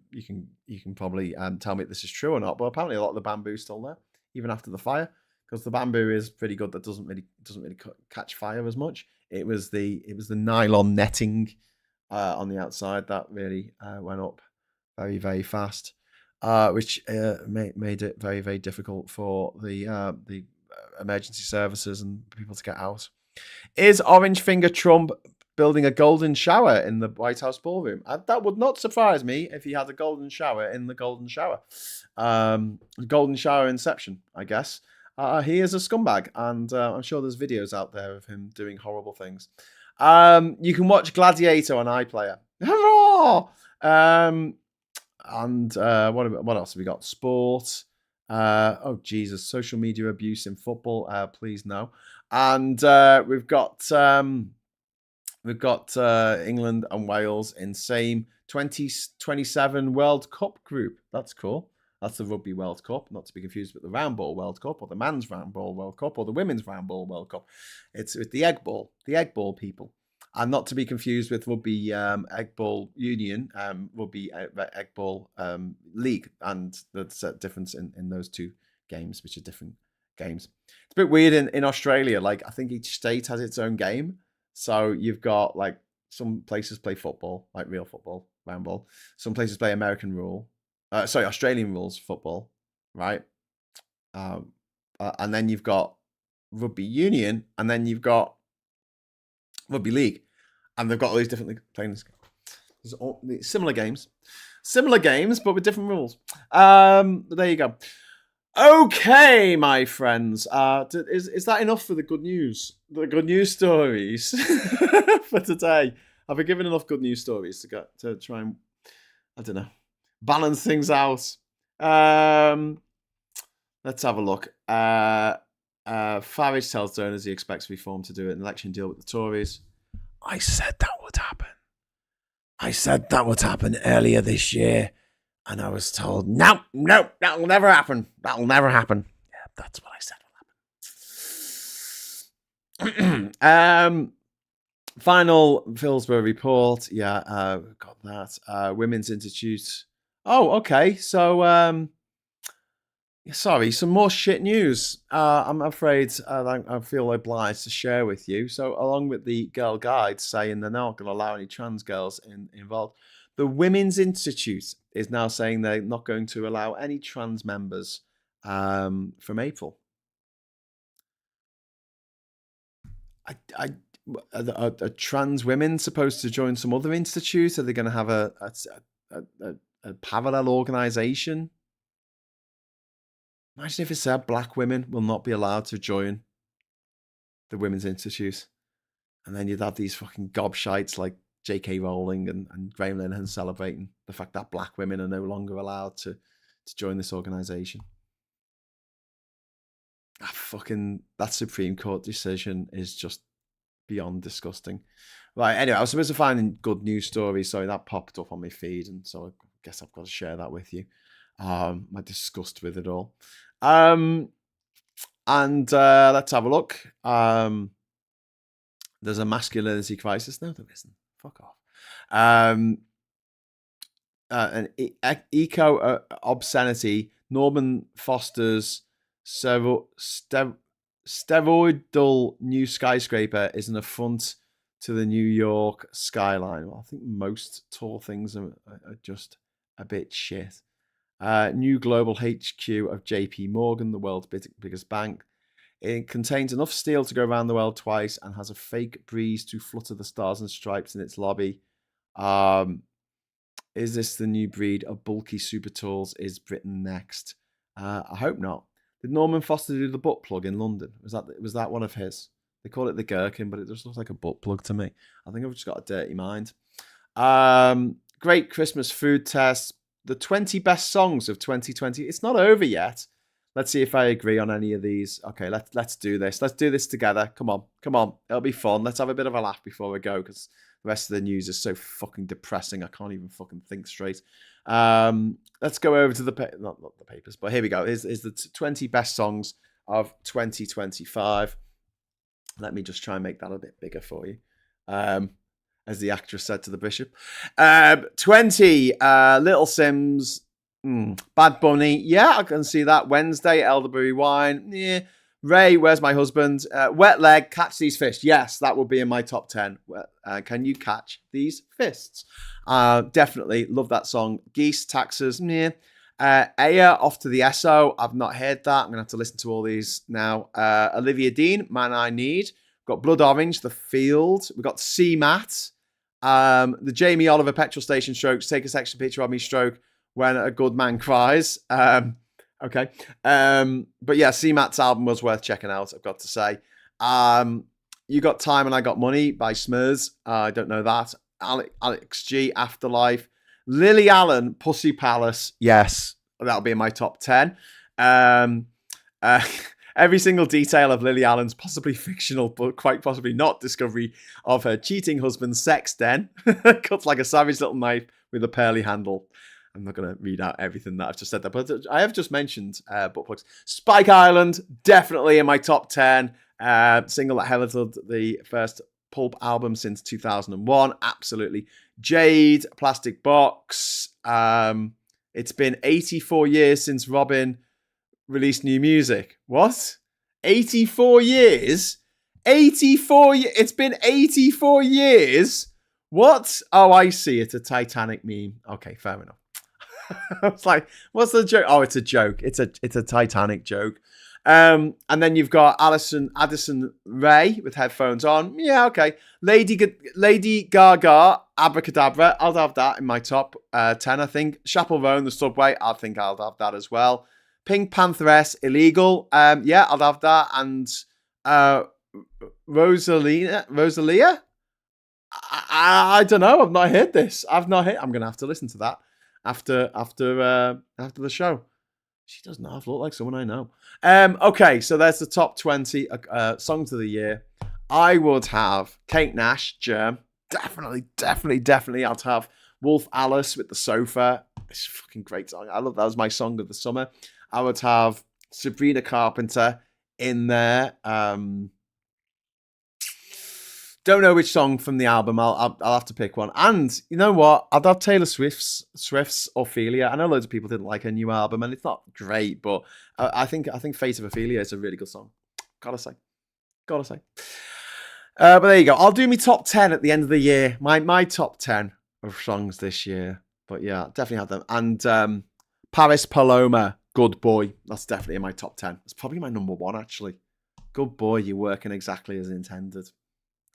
probably tell me if this is true or not, but apparently a lot of the bamboo's still there even after the fire, because the bamboo is pretty good. That doesn't really catch fire as much. It was the nylon netting on the outside that really went up very, very fast, which made it very, very difficult for the emergency services and people to get out. Is Orange Finger Trump building a golden shower in the White House ballroom? That would not surprise me if he had a golden shower in the golden shower. Golden shower inception, I guess. He is a scumbag, and I'm sure there's videos out there of him doing horrible things. You can watch Gladiator on iPlayer. And what else have we got? Sport. Oh Jesus! Social media abuse in football. Please no. And we've got England and Wales in same 2027 World Cup group. That's cool. That's the Rugby World Cup, not to be confused with the Round Ball World Cup or the Men's Round Ball World Cup or the Women's Round Ball World Cup. It's with the Egg Ball people. And not to be confused with Rugby Egg Ball Union, Rugby Egg Ball League. And there's a difference in those two games, which are different games. It's a bit weird in Australia. Like, I think each state has its own game. So you've got, like, some places play football, like real football, round ball. Some places play Australian rules football, right? And then you've got Rugby Union, and then you've got Rugby League, and they've got all these different playing similar games, but with different rules. But there you go. Okay, my friends, is that enough for the good news? The good news stories for today. Have I given enough good news stories to try and, I don't know, balance things out? Let's have a look. Farage tells donors he expects Reform to do an election deal with the Tories. I said that would happen. I said that would happen earlier this year. And I was told, no, that'll never happen. That'll never happen. Yeah, that's what I said will happen. Final Hillsborough report. Yeah, got that. Women's Institute. Oh, okay. So, sorry, some more shit news. I'm afraid I feel obliged to share with you. So, along with the Girl Guide saying they're not going to allow any trans girls involved, the Women's Institute is now saying they're not going to allow any trans members from April. Are trans women supposed to join some other institute? Are they going to have a parallel organization? Imagine if it said black women will not be allowed to join the Women's Institute. And then you'd have these fucking gobshites like J.K. Rowling and Graham Linehan celebrating the fact that black women are no longer allowed to join this organization. That Supreme Court decision is just beyond disgusting. Right, anyway, I was supposed to find a good news story. Sorry, that popped up on my feed, and so I guess I've got to share that with you. My disgust with it all. And let's have a look. There's a masculinity crisis. No, there isn't. Fuck off. An eco obscenity. Norman Foster's steroidal new skyscraper is an affront to the New York skyline. Well, I think most tall things are just a bit shit. New global HQ of JP Morgan, the world's biggest bank. It contains enough steel to go around the world twice and has a fake breeze to flutter the stars and stripes in its lobby. Is this the new breed of bulky super tools? Is Britain next? I hope not. Did Norman Foster do the butt plug in London? Was that one of his? They call it the gherkin, but it just looks like a butt plug to me. I think I've just got a dirty mind. Great Christmas food test. the 20 best songs of 2020. It's not over yet. Let's see if I agree on any of these. Okay, let's do this. Let's do this together. Come on. It'll be fun. Let's have a bit of a laugh before we go, because the rest of the news is so fucking depressing. I can't even fucking think straight. Let's go over to not the papers, but here we go. Here's the 20 best songs of 2025. Let me just try and make that a bit bigger for you. As the actress said to the bishop. 20, Little Sims, Bad Bunny. Yeah, I can see that. Wednesday, Elderberry Wine. Yeah. Ray, Where's My Husband? Wet Leg, Catch These Fists. Yes, that would be in my top 10. Can you catch these fists? Definitely love that song. Geese, Taxes. Yeah. Aya, Off to the SO. I've not heard that. I'm going to have to listen to all these now. Olivia Dean, Man I Need. We've got Blood Orange, The Field. We've got C-Mat. The Jamie Oliver Petrol Station Strokes. Take a section picture of me stroke when a good man cries. Okay. But yeah, C-Mat's album was worth checking out, I've got to say. You Got Time and I Got Money by Smurs. I don't know that. Alex G, Afterlife. Lily Allen, Pussy Palace. Yes, that'll be in my top 10. Every single detail of Lily Allen's possibly fictional, but quite possibly not discovery of her cheating husband's sex den. Cuts like a savage little knife with a pearly handle. I'm not going to read out everything that I've just said there, but I have just mentioned butt plugs. Spike Island, definitely in my top 10. Single that heralded the first Pulp album since 2001. Absolutely. Jade, Plastic Box. It's been 84 years since Robin released new music. What? 84 years? 84 years? It's been 84 years? What? Oh, I see. It's a Titanic meme. Okay, fair enough. I was like, what's the joke? Oh, it's a joke. It's a Titanic joke. And then you've got Addison Rae with headphones on. Yeah, okay. Lady Gaga, Abracadabra. I'll have that in my top 10, I think. Chapel Roan, The Subway. I think I'll have that as well. Pink Pantheress, Illegal. Yeah, I'll have that. And Rosalia? I don't know. I've not heard this. I'm going to have to listen to that after the show. She does not look like someone I know. Okay, so there's the top 20 songs of the year. I would have Kate Nash, Germ. Definitely. I'd have Wolf Alice with The Sofa. It's a fucking great song. I love that. Was my song of the summer. I would have Sabrina Carpenter in there. Don't know which song from the album. I'll have to pick one. And you know what? I'd have Taylor Swift's Ophelia. I know loads of people didn't like her new album, and it's not great, but I think Fate of Ophelia is a really good song. Gotta say. But there you go. I'll do my top 10 at the end of the year. My top 10 of songs this year. But yeah, definitely have them. And Paris Paloma, Good Boy. That's definitely in my top 10. It's probably my number one, actually. Good Boy, you're working exactly as intended.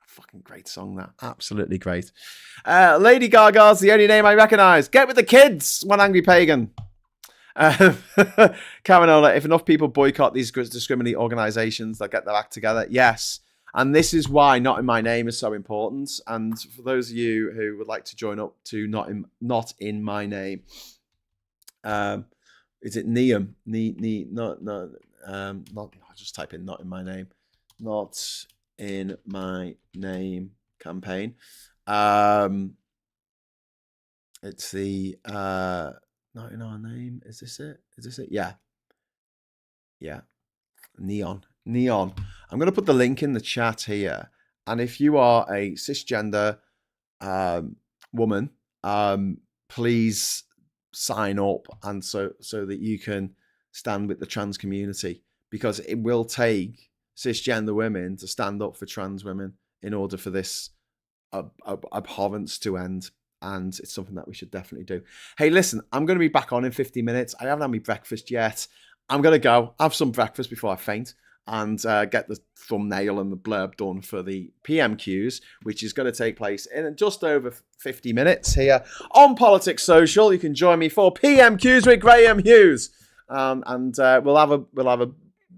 Fucking great song, that. Absolutely great. Lady Gaga's the only name I recognise. Get with the kids, One Angry Pagan. Caranola, if enough people boycott these discriminating organisations, they'll get their act together. Yes. And this is why Not In My Name is so important. And for those of you who would like to join up to Not In My Name, is it Neum? I'll just type in Not In My Name. Not In My Name campaign. It's the Not In Our Name. Is this it? Yeah. Neon. I'm going to put the link in the chat here. And if you are a cisgender woman, please sign up, and so that you can stand with the trans community, because it will take cisgender women to stand up for trans women in order for this abhorrence to end. And it's something that we should definitely do. Hey, listen, I'm going to be back on in 50 minutes. I haven't had my breakfast yet. I'm going to go have some breakfast before I faint and get the thumbnail and the blurb done for the PMQs, which is going to take place in just over 50 minutes here on Politics Social. You can join me for PMQs with Graham Hughes. And we'll have a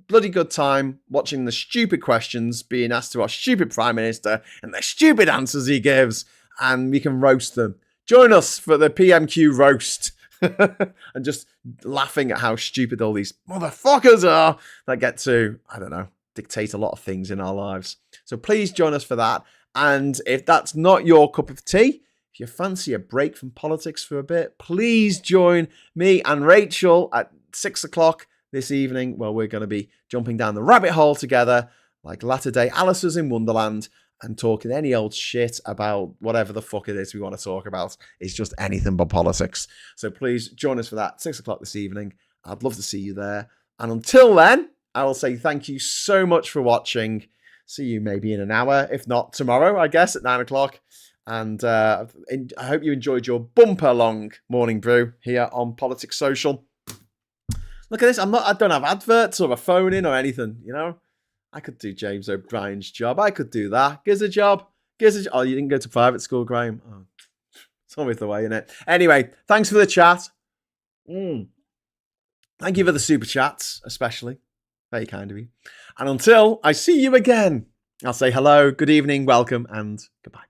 bloody good time watching the stupid questions being asked to our stupid Prime Minister and the stupid answers he gives, and we can roast them. Join us for the PMQ roast. and just laughing at how stupid all these motherfuckers are that get to, I don't know, dictate a lot of things in our lives. So please join us for that. And if that's not your cup of tea, if you fancy a break from politics for a bit, please join me and Rachel at 6 o'clock this evening, where we're going to be jumping down the rabbit hole together like latter-day Alice's in Wonderland and talking any old shit about whatever the fuck it is we want to talk about. It's just anything but politics. So please join us for that, 6 o'clock this evening. I'd love to see you there. And until then, I will say thank you so much for watching. See you maybe in an hour, if not tomorrow, I guess, at 9 o'clock. And I hope you enjoyed your bumper long morning brew here on Politics Social. Look at this. I don't have adverts or a phone in or anything, you know. I could do James O'Brien's job. I could do that. Gives a job. Oh, you didn't go to private school, Graham? Oh, it's always the way, isn't it? Anyway, thanks for the chat. Thank you for the super chats, especially. Very kind of you. And until I see you again, I'll say hello, good evening, welcome, and goodbye.